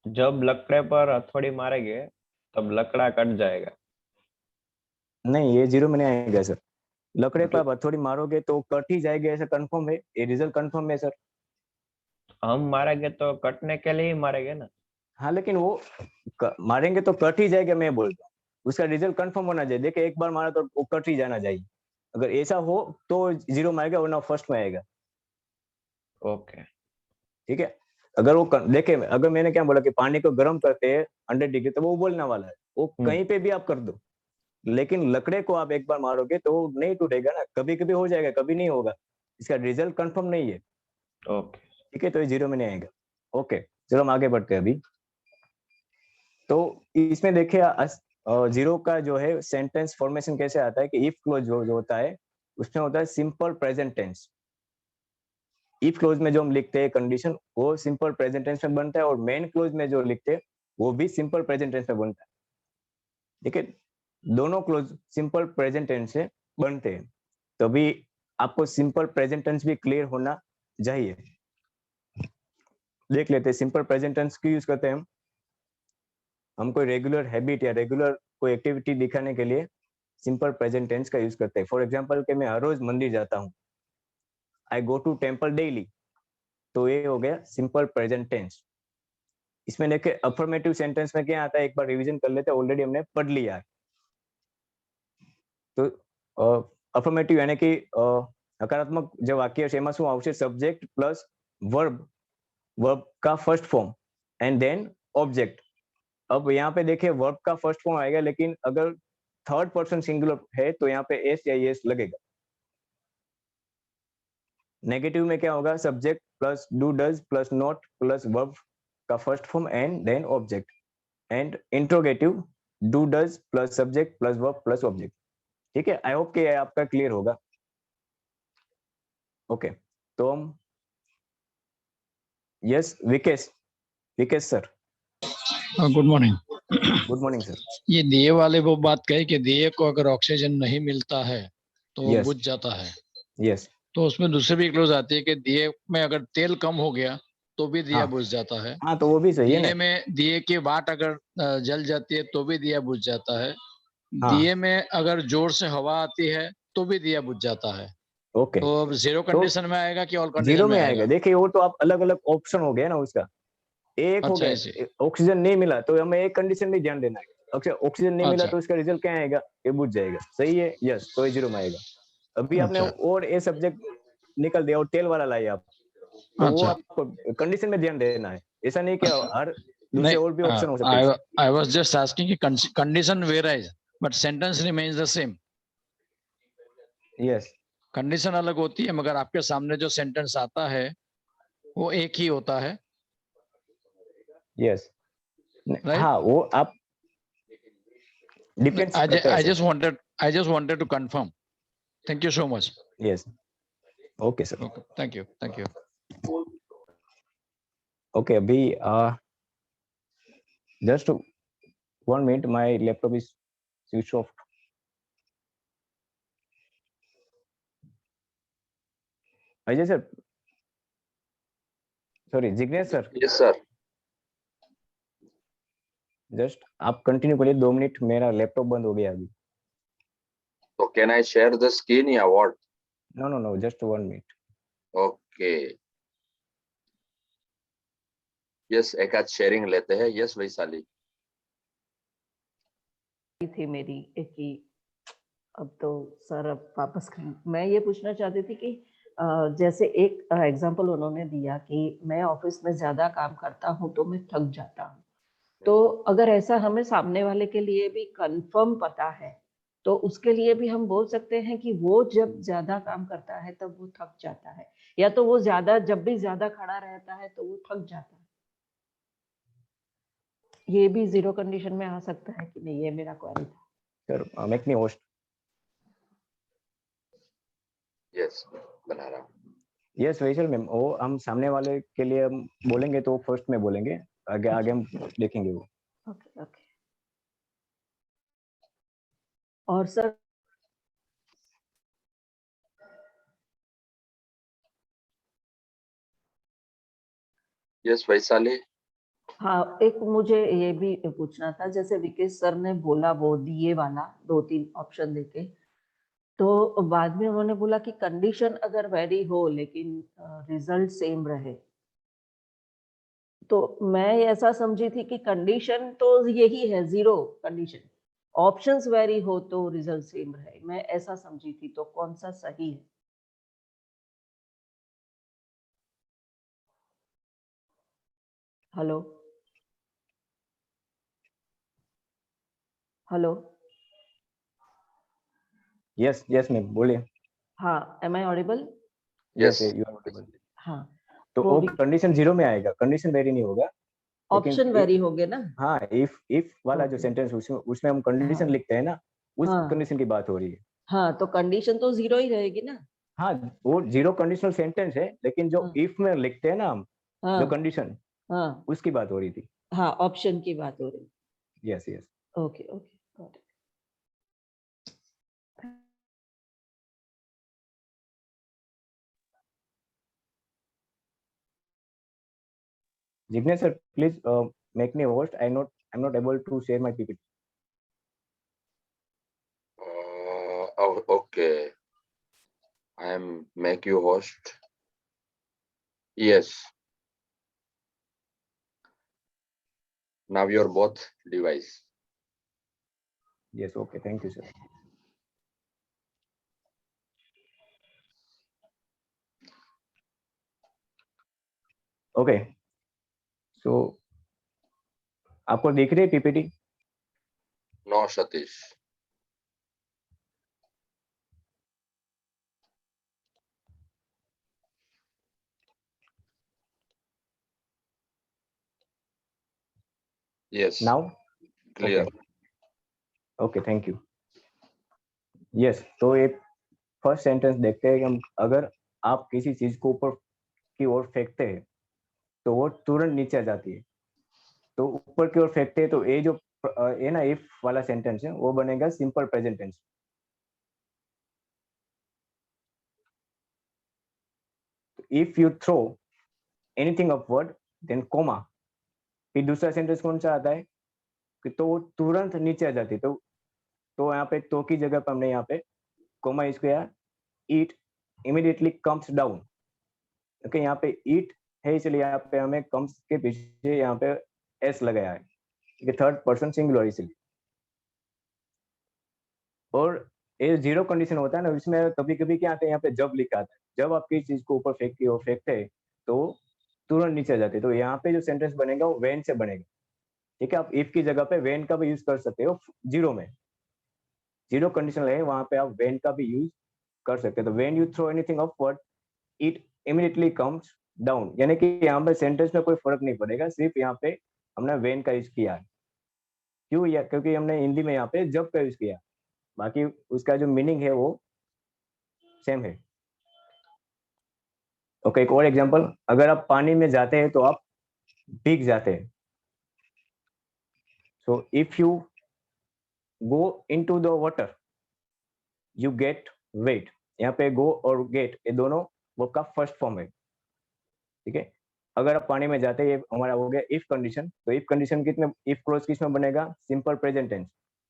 जब लकड़े पर हथौड़ी मारेंगे तब लकड़ा कट जाएगा। नहीं ये 0 में नहीं आएगा सर। लकड़े पर आप हथौड़ी मारोगे तो कट ही जाएगा, ऐसा कंफर्म है, ये रिजल्ट कंफर्म है सर। हम मारेंगे तो कटने के लिए ही मारेंगे ना। हाँ लेकिन वो मारेंगे तो कट ही जाएगा, मैं बोलता हूँ उसका रिजल्ट कंफर्म होना चाहिए। देखिए एक बार मारा तो वो कट ही जाना चाहिए। अगर ऐसा हो तो 0 में आएगा, वरना फर्स्ट में आएगा। ओके ठीक है। अगर वो देखे, अगर मैंने क्या बोला कि पानी को गर्म करते हैं 100 डिग्री, तो वो बोलने वाला है, वो कहीं पे भी आप कर दो, लेकिन लकड़े को आप एक बार मारोगे तो वो नहीं टूटेगा ना। कभी कभी हो जाएगा, कभी नहीं होगा, इसका रिजल्ट कंफर्म नहीं है। ओके ठीक है, तो ये 0 में नहीं आएगा। ओके चलो हम आगे बढ़ते हैं अभी। तो इसमें देखिए 0 का जो है सेंटेंस फॉर्मेशन कैसे आता है कि इफ क्लोज जो होता है उसमें होता है simple present tense. If clause में जो हम लिखते हैं कंडीशन, वो सिंपल प्रेजेंट टेंस में बनता है, और मेन क्लोज में जो लिखते हैं वो भी सिंपल प्रेजेंट टेंस में बनता है। ठीक है, दोनों क्लोज सिंपल प्रेजेंट टेंस से बनते हैं, तभी आपको सिंपल प्रेजेंट टेंस भी क्लियर होना चाहिए। देख लेते हैं सिंपल प्रेजेंट टेंस क्यों यूज करते हैं हम कोई रेगुलर हैबिट या रेगुलर कोई एक्टिविटी दिखाने के लिए सिंपल प्रेजेंट टेंस का यूज करते हैं। फॉर एग्जांपल कि मैं हर रोज मंदिर जाता हूँ, आई गो टू टेम्पल डेली, तो ये हो गया सिंपल प्रेजेंट टेंस। इसमें देखिए अफर्मेटिव सेंटेंस में क्या आता है, एक बार रिवीजन कर लेते हैं, ऑलरेडी हमने पढ़ लिया है। तो अफर्मेटिव यानी कि हकारात्मक जो वाक्य है एમાં શું આવશે, સબ્જેક્ટ પ્લસ वर्ब का first form and then object. अब यहाँ पे देखिए वर्ब का फर्स्ट फॉर्म आएगा, लेकिन अगर थर्ड पर्सन सिंगुलर है तो यहाँ पे एस या एस लगेगा। नेगेटिव में क्या होगा, subject plus do does plus not plus verb का first form and then object. And interrogative do does plus subject plus verb plus object. ठीक है, आई होप कि आपका क्लियर होगा। ओके, तो हम yes Vikesh sir. Good morning. Good morning sir. ये दिए वाले वो बात कही कि दिए को अगर ऑक्सीजन नहीं मिलता है तो वो Yes. बुझ जाता है। यस तो उसमें दूसरी भी क्लोज आती है कि दिए में अगर तेल कम हो गया तो भी दिया हाँ। बुझ जाता है। हाँ, तो वो भी सही है दिए ना। में दिए की वाट अगर जल जाती है तो भी दिया बुझ जाता है। हाँ। दिए में अगर जोर से हवा आती है तो भी दिया बुझ जाता है। ओके, तो अब जीरो कंडीशन में आएगा कि ऑल जीरो कंडीशन में में आएगा। आएगा? देखिए वो तो आप अलग अलग ऑप्शन हो गया ना उसका, एक हो अच्छा, गया ऐसे। ऑक्सीजन नहीं मिला तो हमें एक कंडीशन में ध्यान देना है। अच्छा, ऑक्सीजन नहीं मिला अच्छा। तो इसका रिजल्ट क्या आएगा, ये बुझ जाएगा। सही है, यस, तो ये जीरो में आएगा। अभी आपने अच्छा। और ए सब्जेक्ट निकल दिया और टेल वाला लाए आप, तो वो अच्छा। आपको कंडीशन में ध्यान देना है। ऐसा नहीं कि हर दूसरे नहीं, और भी ऑप्शन हो सकते हैं। I was just asking कि condition varies but sentence remains the same. Yes, condition अलग होती है मगर आपके सामने जो सेंटेंस आता है वो एक ही होता है। Yes, Right? हाँ, वो आप डिपेंड्स करता है I sir. just wanted to confirm. Thank you so much. Yes, okay sir. Okay, thank you. Okay, अभी just 1 minute, my laptop is switch off. Ajay sir, sorry Jignesh sir, yes sir. Just आप continue करिए 2 minute, मेरा laptop बंद हो गया अभी। तो can I share the screen या what? No, just 1 minute. Okay, yes, एक आध शेयरिंग लेते हैं। यस वैशाली। थी मेरी कि अब तो सर अब वापस मैं ये पूछना चाहती थी कि जैसे एक एग्जांपल उन्होंने दिया कि मैं ऑफिस में ज्यादा काम करता हूँ तो मैं थक जाता हूँ। तो अगर ऐसा हमें सामने वाले के लिए भी कंफर्म पता है तो उसके लिए भी हम बोल सकते हैं कि वो जब ज्यादा काम करता है तब वो थक जाता है, या तो वो ज्यादा जब भी ज्यादा खड़ा रहता है तो वो थक जाता है। ये भी जीरो कंडीशन में आ सकता है कि नहीं, ये मेरा क्वेरी था sir. Make me host. Yes, बना रहा हूँ। यस वैशल मैम, वो हम सामने वाले के लिए हम बोलेंगे तो फर्स्ट में बोलेंगे, आगे आगे हम देखेंगे वो। ओके। और सर यस वैशाली। हाँ, एक मुझे ये भी पूछना था, जैसे विकेश सर ने बोला वो दिए वाला 2-3 ऑप्शन देके, तो बाद में उन्होंने बोला कि कंडीशन अगर वेरी हो लेकिन रिजल्ट सेम रहे, तो मैं ऐसा समझी थी कि कंडीशन तो यही है जीरो कंडीशन, ऑप्शंस वेरी हो तो रिजल्ट सेम रहे, मैं ऐसा समझी थी। तो कौन सा सही है? हेलो हेलो यस मैम, बोलिए। हाँ, am I audible? Yes, you are audible. हाँ, तो वो वो कंडीशन जीरो में आएगा, कंडीशन वेरी नहीं होगा। ऑप्शन वेरी हो गए ना। हाँ, इफ वाला जो सेंटेंस उसमें हम कंडीशन लिखते हैं ना, उस कंडीशन की बात हो रही है। हाँ, तो कंडीशन तो जीरो ही रहेगी ना। हाँ, वो जीरो कंडीशनल सेंटेंस है, लेकिन जो इफ में लिखते हैं ना हम, जो कंडीशन, उसकी बात हो रही थी। हाँ, ऑप्शन की बात हो रही। Yes. Okay, got it. Jignesh sir, please make me host. I'm not able to share my PPT. Okay. I am make you host. Yes. Now your both device. Yes, okay, thank you, sir. Okay so आपको दिख रही है PPT? No, Satish. Yes. Now Clear. Okay thank you. Yes, तो एक first sentence देखते हैं कि हम अगर आप किसी चीज को ऊपर की ओर फेंकते हैं तो वो तुरंत नीचे आ जाती है। तो ऊपर की ओर फेंकते हैं तो ये जो ये ना इफ वाला सेंटेंस है वो बनेगा simple present tense. If you throw anything upward then comma, फिर दूसरा सेंटेंस कौन सा आता है कि तो वो तुरंत नीचे आ जाती है। तो यहाँ पे तो की जगह पर हमने यहाँ पे कोमा इसको यार it immediately comes down. Okay, यहाँ पे इट है इसलिए यहाँ पे हमें कम्स के पीछे यहाँ पे एस लगाया है, थर्ड पर्सन सिंगुलर इसलिए। और ये जीरो कंडीशन होता है ना, इसमें कभी कभी क्या आता है यहाँ पे जब लिखा आता है, जब आप किसी चीज को ऊपर फेंकते हैं तो तुरंत नीचे आ जाते हैं। तो यहाँ पे जो सेंटेंस बनेगा वो वेन से बनेगा। ठीक है, आप इफ की जगह पे वेन का भी यूज कर सकते हो। जीरो में जीरो कंडीशन है वहां पे आप वेन का भी यूज कर सकते हो। तो when you throw anything upward it immediately comes down, यानी कि यहाँ पे सेंटेंस में कोई फर्क नहीं पड़ेगा, सिर्फ यहाँ पे हमने वेन का यूज किया है। क्यों? या क्योंकि हमने हिंदी में यहाँ पे जब का यूज किया, बाकी उसका जो मीनिंग है वो सेम है। ओके, एक और एग्जांपल, अगर आप पानी में जाते हैं तो आप भीग जाते हैं। So if you go into the water you get wet. यहाँ पे गो और गेट ये दोनों वर्ब का फर्स्ट फॉर्म है। ठीक है, अगर आप पानी में जाते हैं, ये हमारा हो गया इफ कंडीशन। तो इफ कंडीशन किसमें, इफ क्लोज किसमें बनेगा? Simple present tense.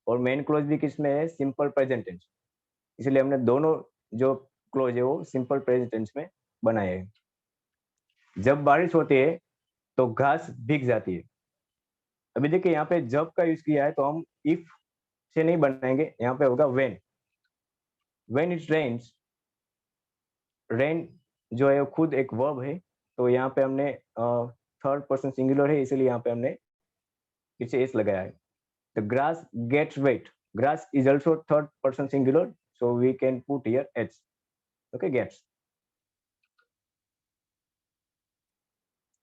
और मेन क्लोज भी किसमें है? Simple present tense. इसलिए हमने दोनों जो क्लोज है वो सिंपल प्रेजेंट टेंस में बनाए हैं। जब बारिश होती है तो घास भीग जाती है। अभी देखिए यहाँ पे जब का यूज किया है तो हम इफ से नहीं बनाएंगे, यहाँ पे होगा व्हेन इट रेन्स। रेन जो है वो खुद एक वर्ब है, तो यहाँ पे हमने थर्ड पर्सन सिंगुलर है इसलिए यहाँ पे हमने पीछे एस लगाया है। The grass gets wet, grass is also third person singular, so we can put here H. Okay, gets.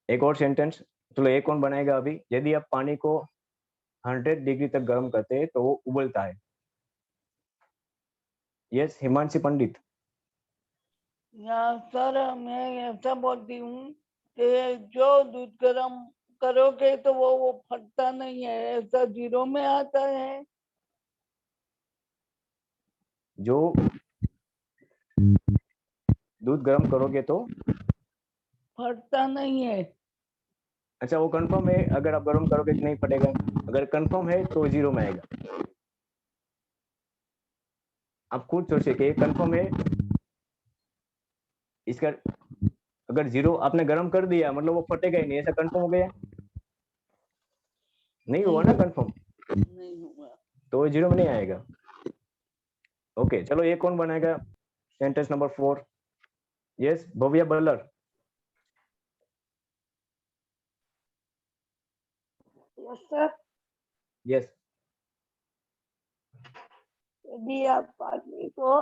एक और सेंटेंस, चलो एक कौन बनाएगा अभी? यदि आप पानी को 100 डिग्री तक गर्म करते हैं तो वो उबलता है। यस, हिमांशी पंडित। या सर, मैं ऐसा बोलती हूँ कि जो दूध गर्म करोगे तो वो फटता नहीं है, ऐसा जीरो में आता है। जो दूध गर्म करोगे तो फटता नहीं है। अच्छा, वो कंफर्म है? अगर आप गर्म करोगे तो नहीं फटेगा, अगर कंफर्म है तो जीरो में आएगा। आप खुद सोचिए कि कंफर्म है इसका। अगर जीरो आपने गर्म कर दिया मतलब वो फटेगा ही नहीं, ऐसा कंफर्म हो गया? नहीं हुआ ना कंफर्म, नहीं हुआ तो जीरो में नहीं आएगा। ओके, चलो ये कौन बनाएगा sentence number 4? Yes, Bhavya बल्लर। Yes sir. Yes, यदि आप आदमी को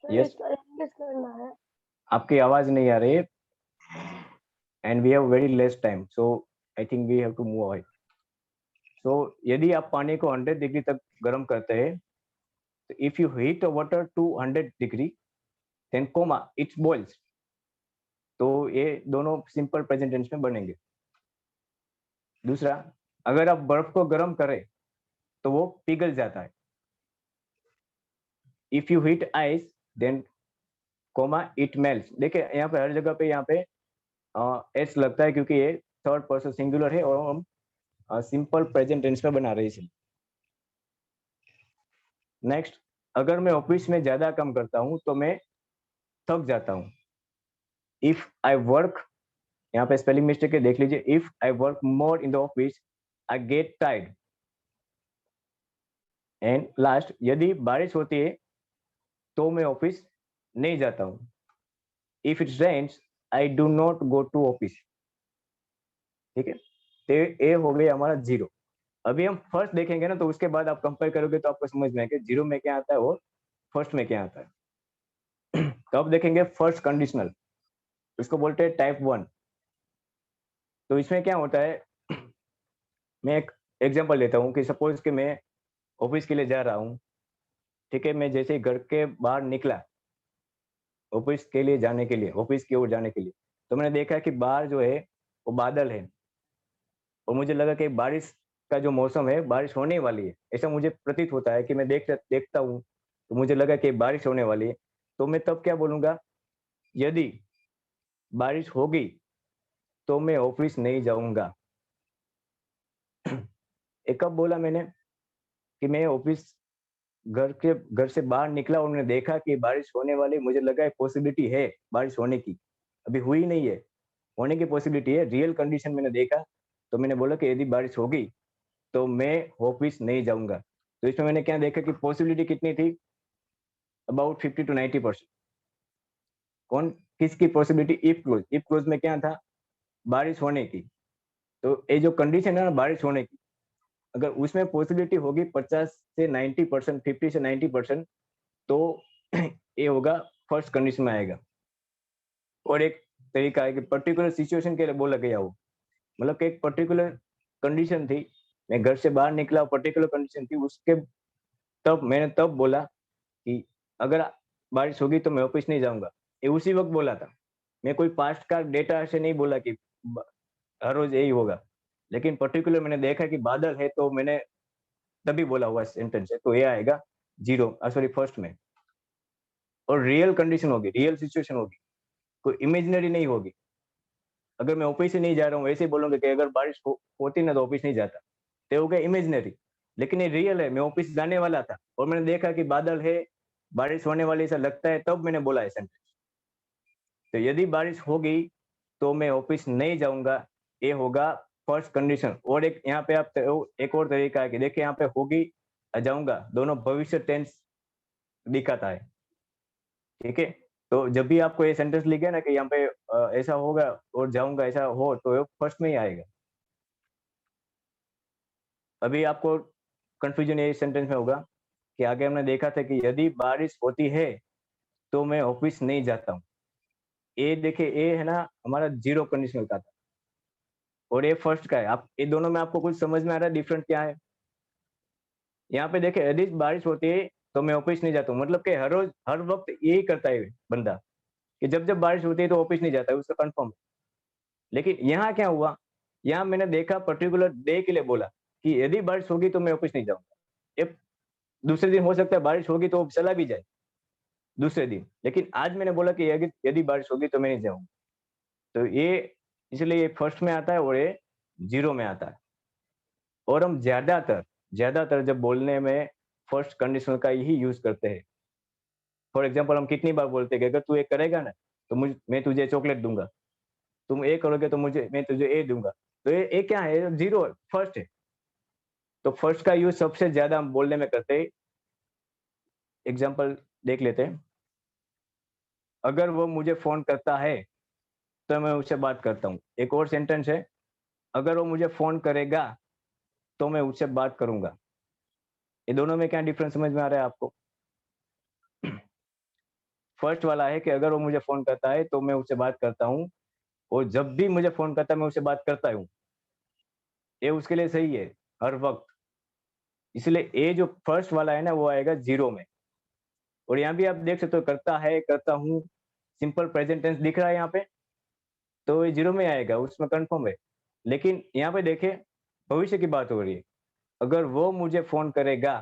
यस, करना है। आपकी आवाज नहीं आ रही है and we have very less time, so I think we have to move ahead. So यदि आप पानी को 100 डिग्री तक गर्म करते हैं तो if you heat water to 100 degree then comma it's boils, तो ये दोनों सिंपल प्रेजेंट टेंस में बनेंगे। दूसरा, अगर आप बर्फ को गर्म करें तो वो पिघल जाता है। If you heat ice then comma it melts. देखिए यहाँ पे हर जगह पे यहाँ पे एस लगता है क्योंकि ये थर्ड पर्सन सिंगुलर है और हम सिंपल प्रेजेंट टेंस में बना रही है। नेक्स्ट, अगर मैं ऑफिस में ज्यादा काम करता हूं तो मैं थक जाता हूं। इफ आई वर्क, यहाँ पे स्पेलिंग मिस्टेक है, देख लीजिए। If I work more in the office I get tired. And last, यदि बारिश होती है तो मैं ऑफिस नहीं जाता हूं। If it rains I do not go to office. ठीक है, तो ये हो गया हमारा जीरो। अभी हम फर्स्ट देखेंगे ना, तो उसके बाद आप कंपेयर करोगे तो आपको समझ में आएगा जीरो में क्या आता है और फर्स्ट में क्या आता है। तो अब देखेंगे फर्स्ट कंडीशनल, इसको बोलते हैं टाइप 1। तो इसमें क्या होता है, मैं एक एग्जांपल लेता हूँ कि सपोज कि मैं ऑफिस के लिए जा रहा हूँ। ठीक है, मैं जैसे ही घर के बाहर निकला ऑफिस के लिए जाने के लिए, ऑफिस की ओर जाने के लिए, तो मैंने देखा कि बाहर जो है वो बादल है और मुझे लगा कि बारिश का जो मौसम है, बारिश होने वाली है, ऐसा मुझे प्रतीत होता है कि मैं देखता हूँ तो मुझे लगा कि बारिश होने वाली है। तो मैं तब क्या बोलूंगा, यदि बारिश होगी तो मैं ऑफिस नहीं जाऊंगा। एक कब बोला मैंने कि मैं ऑफिस घर से बाहर निकला और मैंने देखा कि बारिश होने वाली, मुझे लगा पॉसिबिलिटी है बारिश होने की, अभी हुई नहीं है, होने की पॉसिबिलिटी है, रियल कंडीशन मैंने देखा, तो मैंने बोला कि यदि बारिश होगी तो मैं ऑफिस नहीं जाऊंगा। तो इसमें मैंने क्या देखा कि पॉसिबिलिटी कितनी थी, अबाउट 50 to 90%। कौन किसकी पॉसिबिलिटी, इफ क्लोज में क्या था, बारिश होने की। तो ये जो कंडीशन है ना बारिश होने की, अगर उसमें पॉसिबिलिटी होगी 50 से 90%, 50 से 90%, तो ये होगा फर्स्ट कंडीशन में आएगा। और एक तरीका है कि पर्टिकुलर सिचुएशन के लिए बोला गया हो, मतलब कि एक पर्टिकुलर कंडीशन थी, मैं घर से बाहर निकला, पर्टिकुलर कंडीशन थी, उसके मैंने तब बोला कि अगर बारिश होगी तो मैं ऑफिस नहीं जाऊंगा। ये उसी वक्त बोला था, मैं कोई पास्ट का डेटा से नहीं बोला कि हर रोज यही होगा, लेकिन पर्टिकुलर मैंने देखा कि बादल है तो मैंने तभी बोला हुआ सेंटेंस है, तो ये आएगा जीरो, सॉरी फर्स्ट में। और रियल कंडीशन होगी, रियल सिचुएशन होगी, कोई इमेजिनरी नहीं होगी। अगर मैं ऑफिस से नहीं जा रहा हूँ ऐसे ही बोलूंगा कि अगर बारिश होती ना तो ऑफिस नहीं जाता, तो हो गया इमेजिनरी। लेकिन ये रियल है, मैं ऑफिस जाने वाला था और मैंने देखा कि बादल है, बारिश होने वाली ऐसा लगता है, तब मैंने बोला है सेंटेंस। तो यदि बारिश होगी तो मैं ऑफिस नहीं जाऊंगा, ये होगा फर्स्ट कंडीशन। और एक यहाँ पे आप एक और तरीका है कि देखिए यहाँ पे होगी जाऊंगा, दोनों भविष्य टेंस दिखाता है। ठीक है, तो जब भी आपको ये सेंटेंस लिखे ना कि यहाँ पे ऐसा होगा और जाऊंगा ऐसा हो, तो फर्स्ट में ही आएगा। अभी आपको कंफ्यूजन ये सेंटेंस में होगा कि आगे हमने देखा था कि यदि बारिश होती है तो मैं ऑफिस नहीं जाता हूँ। ये देखिए, ये है ना हमारा जीरो कंडीशनल का था और ये फर्स्ट का है। आप ये दोनों में आपको कुछ समझ में आ रहा है डिफरेंट क्या है? यहाँ पे देखिए, यदि बारिश होती है तो मैं ऑफिस नहीं जाता हूँ, मतलब कि हर रोज हर वक्त यही करता है बंदा कि जब जब बारिश होती है तो ऑफिस नहीं जाता है, उसका कंफर्म है। लेकिन यहाँ क्या हुआ, यहाँ मैंने देखा पर्टिकुलर डे के लिए बोला कि यदि बारिश होगी तो मैं ऑफिस नहीं जाऊंगा। दूसरे दिन हो सकता है बारिश होगी तो चला भी जाए दूसरे दिन, लेकिन आज मैंने बोला कि यदि बारिश होगी तो मैं नहीं जाऊंगा। तो ये इसलिए ये फर्स्ट में आता है और ये जीरो में आता है। और हम ज्यादातर जब बोलने में फर्स्ट कंडीशनल का ही यूज करते हैं। फॉर एग्जाम्पल, हम कितनी बार बोलते हैं कि अगर तू ये करेगा ना तो मैं तुझे चॉकलेट दूंगा, तुम ये करोगे तो मैं तुझे ये दूंगा। तो ये क्या है, जीरो फर्स्ट है। तो फर्स्ट का यूज सबसे ज्यादा हम बोलने में करते हैं। एग्जाम्पल देख लेते हैं। अगर वो मुझे फोन करता है तो मैं उससे बात करता हूँ। एक और सेंटेंस है, अगर वो मुझे फोन करेगा तो मैं उससे बात करूंगा। ये दोनों में क्या डिफरेंस समझ में आ रहा है आपको? फर्स्ट वाला है कि अगर वो मुझे फोन करता है तो मैं उससे बात करता हूँ, और जब भी मुझे फोन करता है मैं उससे बात करता हूँ, ये उसके लिए सही है हर वक्त। इसलिए ये जो फर्स्ट वाला है ना वो आएगा जीरो में। और यहाँ भी आप देख सकते हो, करता है, करता हूँ, सिंपल प्रेजेंट टेंस दिख रहा है यहाँ पे, तो ये जीरो में आएगा, उसमें कंफर्म है। लेकिन यहाँ पे देखे भविष्य की बात हो रही है, अगर वो मुझे फोन करेगा,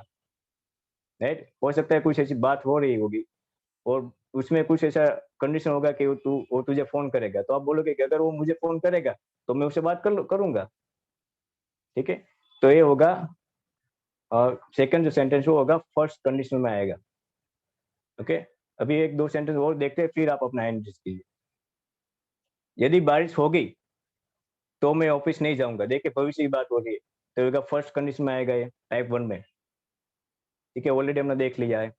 राइट, हो सकता है कुछ ऐसी बात हो रही होगी और उसमें कुछ ऐसा कंडीशन होगा कि वो तुझे फोन करेगा, तो आप बोलोगे कि अगर वो मुझे फोन करेगा तो मैं उससे बात करूंगा। ठीक है, तो ये होगा सेकंड जो सेंटेंस वो होगा फर्स्ट कंडीशन में आएगा। ओके, अभी एक दो सेंटेंस और देखते हैं, फिर आप अपना एनालिसिस कीजिए। यदि बारिश होगी तो मैं ऑफिस नहीं जाऊंगा। देखिए भविष्य की बात हो रही है, तो होगा फर्स्ट कंडीशन में आएगा ये टाइप 1 में। ठीक है, ऑलरेडी हमने देख लिया है।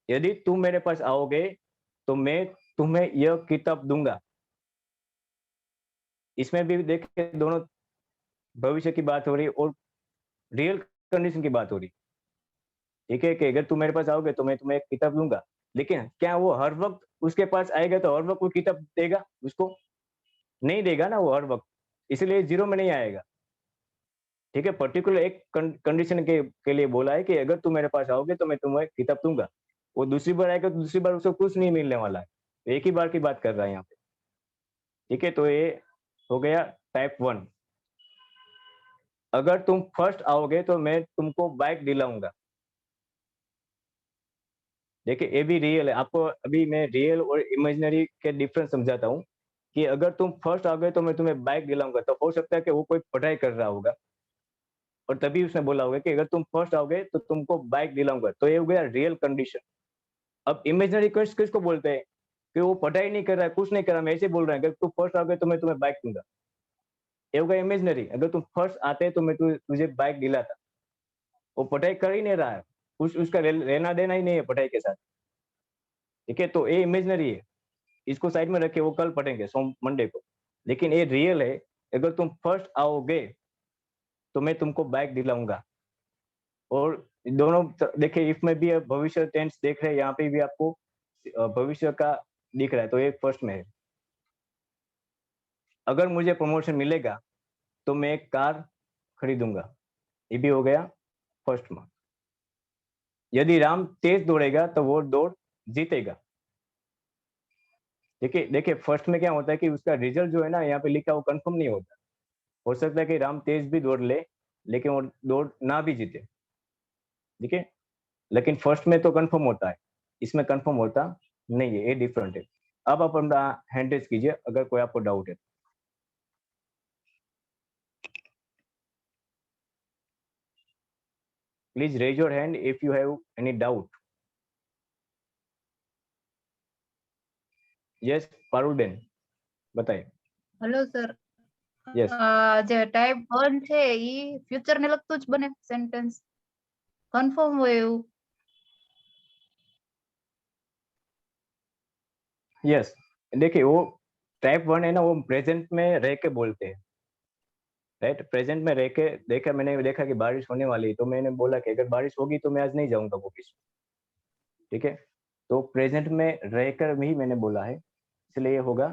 यदि तुम मेरे पास आओगे तो मैं तुम्हें यह किताब दूंगा। इसमें भी देखिए दोनों भविष्य की बात हो रही है और रियल कंडीशन की बात हो रही है। ठीक है, कि अगर तुम मेरे पास आओगे तो मैं तुम्हें एक किताब दूंगा, लेकिन क्या वो हर वक्त उसके पास आएगा तो हर वक्त वो किताब देगा उसको? नहीं देगा ना वो हर वक्त, इसलिए 0 में नहीं आएगा। ठीक है, पर्टिकुलर एक कंडीशन के लिए बोला है कि अगर तुम मेरे पास आओगे तो मैं तुम्हें किताब दूंगा। वो दूसरी बार आएगा तो दूसरी बार उसको कुछ नहीं मिलने वाला है, एक ही बार की बात कर रहा है यहाँ पे। ठीक है, तो ये हो गया टाइप 1। अगर तुम फर्स्ट आओगे तो मैं तुमको बाइक दिलाऊंगा। देखिए ये भी रियल है, आपको अभी मैं रियल और इमेजिनरी के डिफरेंस समझाता हूँ कि अगर तुम फर्स्ट आओगे तो मैं तुम्हें बाइक दिलाऊंगा, तो हो सकता है कि वो कोई पढ़ाई कर रहा होगा और तभी उसने बोला होगा कि अगर तुम फर्स्ट आओगे तो तुमको बाइक दिलाऊंगा। तो ये हो गया रियल कंडीशन। अब इमेजिनरी किसको बोलते हैं कि वो पढ़ाई नहीं कर रहा है, कुछ नहीं कर रहा, मैं ऐसे बोल रहा है अगर तुम फर्स्ट आओगे तो मैं तुम्हें बाइक दूंगा। ये होगा इमेजिनरी। अगर तुम फर्स्ट आते तो मैं तुझे बाइक दिलाता। वो पढ़ाई कर ही नहीं रहा है, उसका लेना देना ही नहीं है पढ़ाई के साथ। ठीक है, तो ये इमेजिनरी है, इसको साइड में रखे, वो कल पढ़ेंगे मंडे को। लेकिन ये रियल है, अगर तुम फर्स्ट आओगे तो मैं तुमको बाइक दिलाऊंगा। और दोनों देखिए इफ में भी भविष्य टेंस देख रहे हैं, यहाँ पे भी आपको भविष्य का दिख रहा है, तो ये फर्स्ट में है। अगर मुझे प्रमोशन मिलेगा तो मैं एक कार खरीदूंगा, ये भी हो गया फर्स्ट में। यदि राम तेज दौड़ेगा तो वो दौड़ जीतेगा। देखिए फर्स्ट में क्या होता है कि उसका रिजल्ट जो है ना यहाँ पे लिखा वो कंफर्म नहीं होता। हो सकता है कि राम तेज भी दौड़ ले लेकिन वो दौड़ ना भी जीते। ठीक है, लेकिन फर्स्ट में तो कंफर्म होता है, इसमें कंफर्म होता नहीं है, ये डिफरेंट है। अब आप अपना हैंड रेज कीजिए अगर कोई आपको डाउट है। Please raise your hand if you have any doubt. Yes Parul ben बताइए। हेलो सर, यस જે ટાઈપ 1 છે ઈ ફ્યુચર ને લગતું જ બને સેન્ટેન્સ, કન્ફર્મ હોય એવું? यस, देखिए वो टाइप 1 है ना, वो प्रेजेंट में रह के बोलते हैं। राइट, प्रेजेंट में रह के देखा, मैंने देखा कि बारिश होने वाली है तो मैंने बोला कि अगर बारिश होगी तो मैं आज नहीं जाऊंगा ऑफिस। ठीक है, तो प्रेजेंट में रहकर ही मैंने बोला है, इसलिए होगा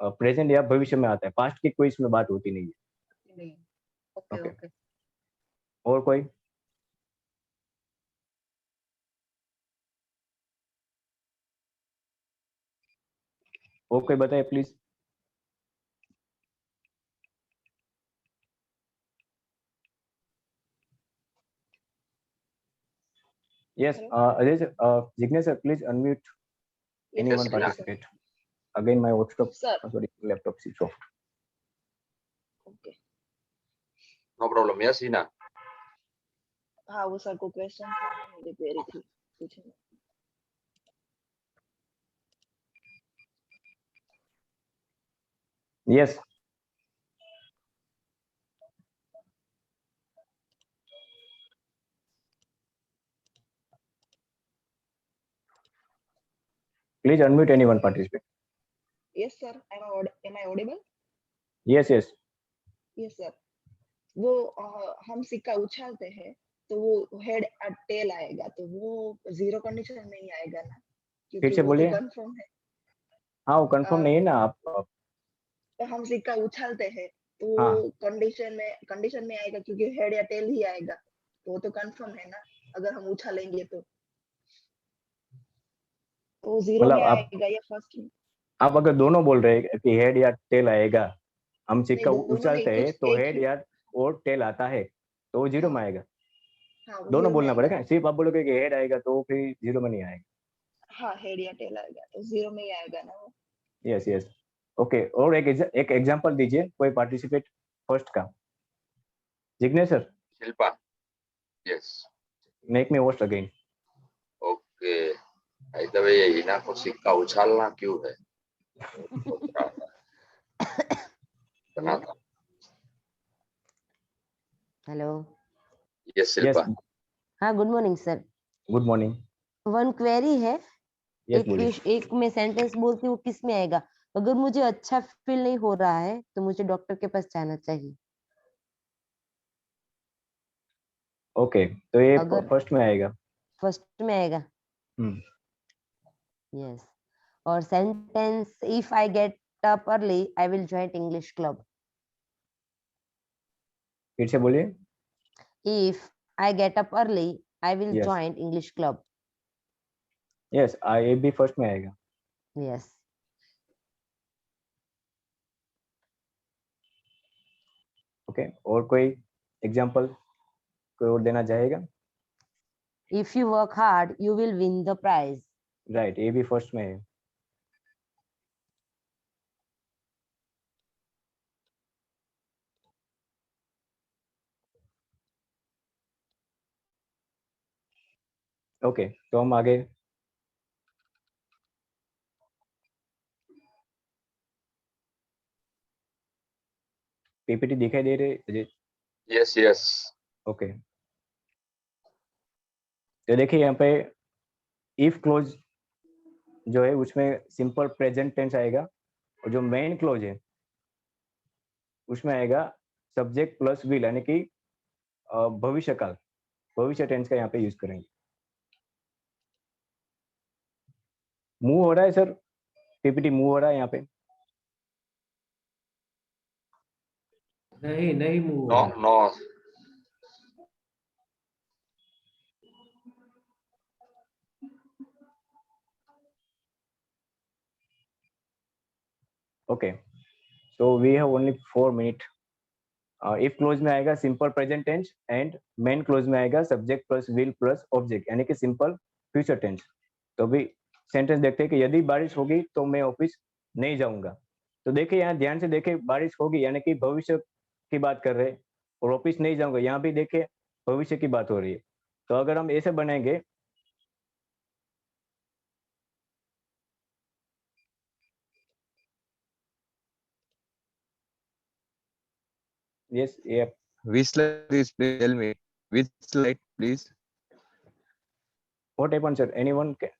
प्रेजेंट या भविष्य में आता है, पास्ट की कोई इसमें बात होती नहीं है। Okay okay, okay. और कोई? और कोई बताए please. Yes, Jignesh sir, please unmute anyone Yes, participate. Again, my laptop, Sir. sorry, laptop switch off. Okay, no problem. Yes, Ina. हाँ वो सर को क्वेश्चन था, मेरी क्वेरी थी पूछना। Yes. Please unmute anyone participate. Yes sir, am I audible? Yes, yes. Yes sir, वो हम सिक्का उछालते हैं तो वो हेड और टेल आएगा, तो वो जीरो कंडीशन में ही आएगा ना, फिर क्योंकि से वो बोलिए। तो कंफर्म है। हाँ, वो कंफर्म नहीं है ना आप। तो हम सिक्का उछालते हैं तो हाँ। वो कंडीशन में आएगा, क्योंकि हेड या टेल ही आएगा, तो वो तो कंफर्म है ना अगर हम उछालेंगे तो जीरो मतलब में आप आएगा या फर्स्ट में? आप अगर दोनों बोल रहे हैं कि हेड या टेल आएगा, हम सिक्का नहीं, दोनों उछालते नहीं, हैं कुछ तो एक हेड ही। या और टेल आता है तो वो जीरो में आएगा। हाँ, वो दोनों जीरो में बोलना आएगा पड़ेगा, ना। सिर्फ आप बोलोगे कि हेड आएगा तो फिर जीरो में नहीं आएगा। हाँ, हेड या टेल आएगा तो जीरो में ही आएगा ना वो। Yes yes, okay. और एक एग्जांपल दीजिए कोई पार्टिसिपेट फर्स्ट का। Jignesh sir, Shilpa, yes. make me host again. Okay. भाई तो ये हिना को सिक्का उछालना क्यों है? सोच रहा था। बना था। हेलो। Yes, शिल्पा। हाँ, good morning sir. Good morning. One query है। यस बोलिए। एक में सेंटेंस बोलती हूँ, किस में आएगा? अगर मुझे अच्छा फील नहीं हो रहा है तो मुझे डॉक्टर के पास जाना चाहिए। ओके, तो ये अगर फर्स्ट में आएगा। फर्स्ट में आएगा। यस। और sentence, if I get up early I will join English club. फिर से बोलिए। If I get up early I will Yes. Join English club. Yes, ये भी फर्स्ट में आएगा। यस। ओके, और कोई एग्जांपल कोई और देना चाहेगा? If you work hard you will win the prize. Right, ये भी फर्स्ट में है। ओके, तो हम आगे पीपीटी दिखाई दे रहे? Yes, yes. ओके, तो देखिए यहाँ पे इफ क्लोज जो है उसमें सिंपल प्रेजेंट टेंस आएगा, और जो मेन क्लोज है उसमें आएगा सब्जेक्ट प्लस विल, यानी कि भविष्य काल, भविष्य टेंस का यहाँ पे यूज करेंगे। मूव हो रहा है सर? पीपीटी मूव हो रहा है यहाँ पे? नहीं move No, no. Okay, so we have only 4 minute. If clause में आएगा simple present tense, and main clause में आएगा subject plus will plus object, यानी कि सिंपल फ्यूचर टेंस। तो अभी सेंटेंस देखते हैं कि यदि बारिश होगी तो मैं ऑफिस नहीं जाऊंगा। तो देखिए यहाँ ध्यान से देखिए, बारिश होगी यानी कि भविष्य की बात कर रहे हैं, और ऑफिस नहीं जाऊंगा यहाँ भी देखिए भविष्य की बात हो रही है। तो अगर हम ऐसे बनाएंगे, yes, yeah. Which slide is, please tell me. Which slide, please? What happened, sir? Anyone can?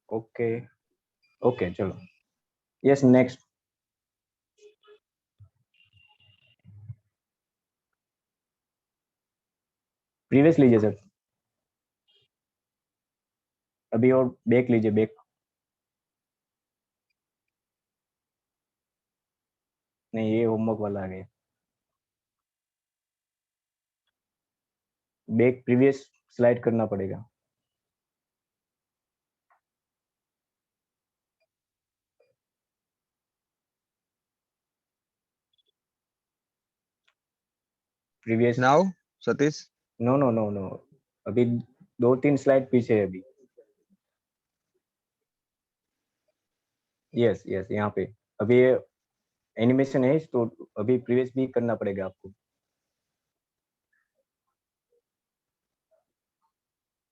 Okay, chalo. Yes, next. Previous लीजिए सर, अभी और बैक लीजिए, बैक। नहीं, ये होमवर्क वाला आ गया। बैक प्रीवियस स्लाइड करना पड़ेगा। Previous Now, Satish. नो, अभी 2-3 स्लाइड पीछे है अभी। यस, यहाँ पे अभी ये एनिमेशन है, तो अभी प्रीवियस भी करना पड़ेगा आपको।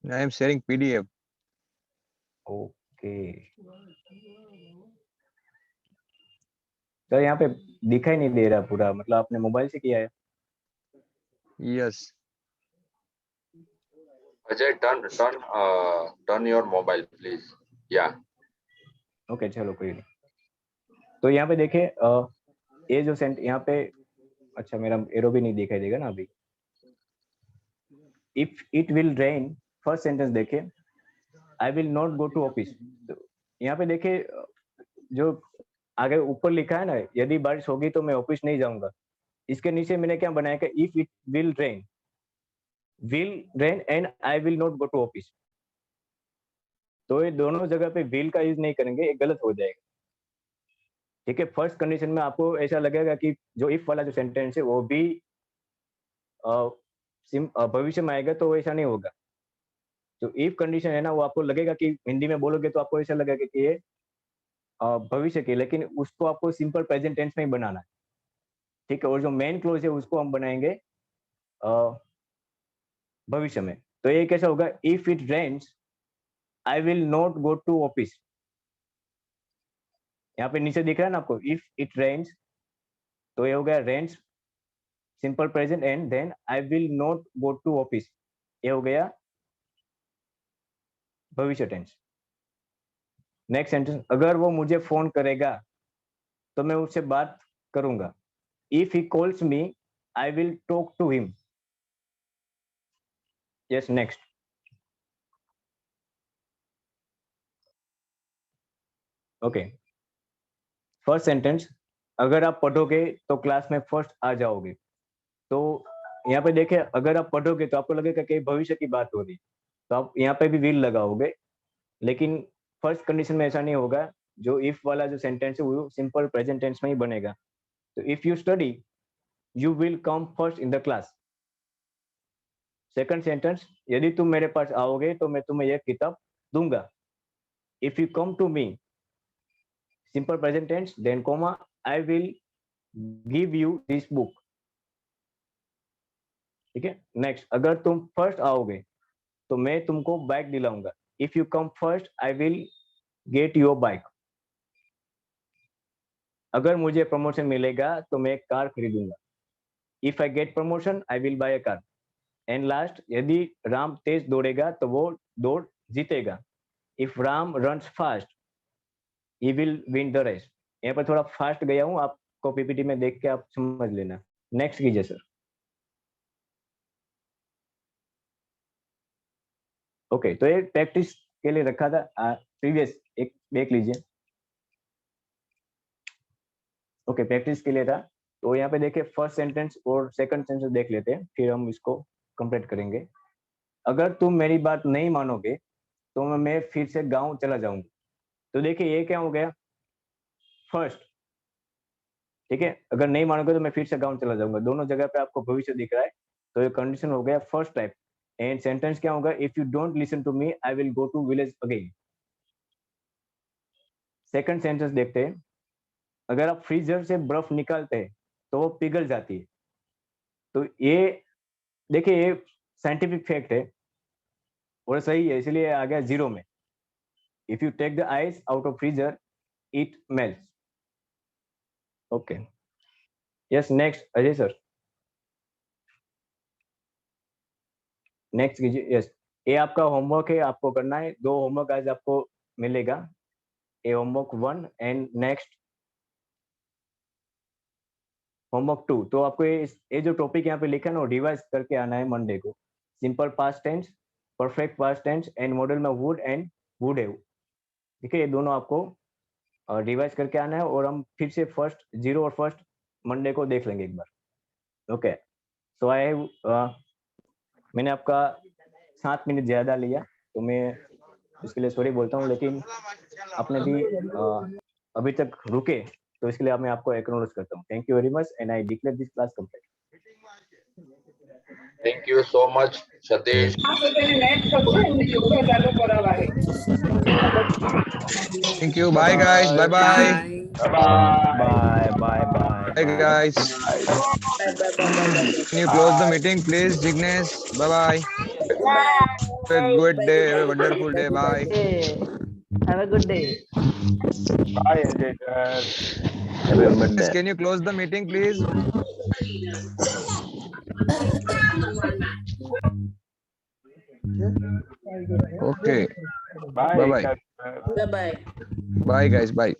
I am sharing PDF. Okay sir, यहाँ पे दिखाई नहीं दे रहा पूरा, मतलब आपने मोबाइल से किया है? Yes. Ajay, turn your mobile, please. Yeah. Okay, चलो कोई नहीं। तो यहाँ पे देखिए, ये जो सेंट यहाँ पे, अच्छा मेरा एरो भी नहीं दिखाई देगा ना अभी। If it will rain, first sentence देखिए, I will not go to office. तो यहाँ पे देखिए जो आगे ऊपर लिखा है ना, यदि बारिश होगी तो मैं ऑफिस नहीं जाऊंगा, इसके नीचे मैंने क्या बनाया कि if it will rain and I will not go to office. तो ये दोनों जगह पे विल का यूज नहीं करेंगे, ये गलत हो जाएगा। ठीक है, फर्स्ट कंडीशन में आपको ऐसा लगेगा कि जो इफ वाला जो सेंटेंस है वो भी भविष्य में आएगा, तो ऐसा नहीं होगा। जो इफ कंडीशन है ना, वो आपको लगेगा कि हिंदी में बोलोगे तो आपको ऐसा लगेगा कि ये भविष्य की, लेकिन उसको आपको सिंपल प्रेजेंट टेंस में ही बनाना है। ठीक है, और जो मेन क्लोज है उसको हम बनाएंगे भविष्य में। तो ये कैसा होगा, if it rains I will not go to office. यहाँ पे नीचे दिख रहा है ना आपको, इफ इट रेन्स, तो ये हो गया rains simple present and then I will not go to office, ये हो गया भविष्य टेंस। नेक्स्ट सेंटेंस, अगर वो मुझे फोन करेगा तो मैं उससे बात करूंगा। If he calls me I will talk to him. Yes, next. Okay, first sentence, अगर आप पढ़ोगे तो क्लास में फर्स्ट आ जाओगे। तो यहाँ पे देखे, अगर आप पढ़ोगे तो आपको लगेगा कि भविष्य की बात हो रही, तो आप यहाँ पे भी विल लगाओगे, लेकिन फर्स्ट कंडीशन में ऐसा नहीं होगा। जो इफ वाला जो सेंटेंस है वो सिंपल प्रेजेंट टेंस में ही बनेगा। तो if you study you will come first in the class. Second sentence, यदि तुम मेरे पास आओगे तो मैं तुम्हें यह किताब दूंगा। If you come to me, simple present tense, then comma, I will give you this book. ठीक है, नेक्स्ट, अगर तुम फर्स्ट आओगे तो मैं तुमको बाइक दिलाऊंगा। If you come first I will get your bike. अगर मुझे प्रमोशन मिलेगा तो मैं एक कार खरीदूंगा। If I get promotion I will buy a car. And last, यदि राम तेज दौड़ेगा तो वो दौड़ जीतेगा। If Ram runs fast he will win the race. यहाँ पर थोड़ा फास्ट गया हूँ, आपको पीपीटी में देख के आप समझ लेना। नेक्स्ट कीजिए सर। ओके, तो ये प्रैक्टिस के लिए रखा था, प्रीवियस एक देख लीजिए। ओके, प्रैक्टिस के लिए था। तो यहाँ पे देखिए, फर्स्ट सेंटेंस और सेकंड सेंटेंस देख लेते हैं, फिर हम इसको कंप्लीट करेंगे। अगर तुम मेरी बात नहीं मानोगे तो मैं फिर से गांव चला जाऊंगा। तो देखिए ये क्या हो गया, फर्स्ट। ठीक है, अगर नहीं मानोगे तो मैं फिर से गांव चला जाऊंगा। दोनों जगह पे आपको भविष्य दिख रहा है, तो ये कंडीशन हो गया फर्स्ट टाइप। एंड सेंटेंस क्या होगा, if you don't listen to me I will go to village again. Second sentence देखते हैं, अगर आप फ्रीजर से बर्फ निकालते हैं तो वो पिघल जाती है। तो ये देखिए, ये साइंटिफिक फैक्ट है और सही है, इसलिए आ गया जीरो में। If you take the ice out of freezer it melts. Okay, yes, next Ajay sir. Next कीजिए। यस, ये आपका होमवर्क है, आपको करना है। 2 होमवर्क आज आपको मिलेगा, ये होमवर्क 1 एंड नेक्स्ट होमवर्क 2। तो आपको ये जो टॉपिक यहाँ पे लिखा है ना, रिवाइज करके आना है मंडे को। Simple past tense, perfect past tense and modal में वुड एंड वुड हैव। ठीक है, ये दोनों आपको रिवाइज करके आना है, और हम फिर से फर्स्ट जीरो और फर्स्ट मंडे को देख लेंगे एक बार। ओके, सो मैंने आपका 7 मिनट ज्यादा लिया, तो मैं इसके लिए सॉरी बोलता हूँ, लेकिन आपने भी अभी तक रुके, तो इसके लिए मैं आपको एक्नॉलेज करता हूँ। Thank you very much and I declare this class complete. Thank you so much, Satish. Thank you. Bye guys. Bye bye. Bye bye bye. Hey guys. Can you close the meeting, please, Jignesh? Bye bye. Have a good day. Have a wonderful day. Bye. Have a good day. Bye, Ajay sir. Yes, can you close the meeting, please? Okay. Bye. Bye bye. Bye. Bye guys. Bye.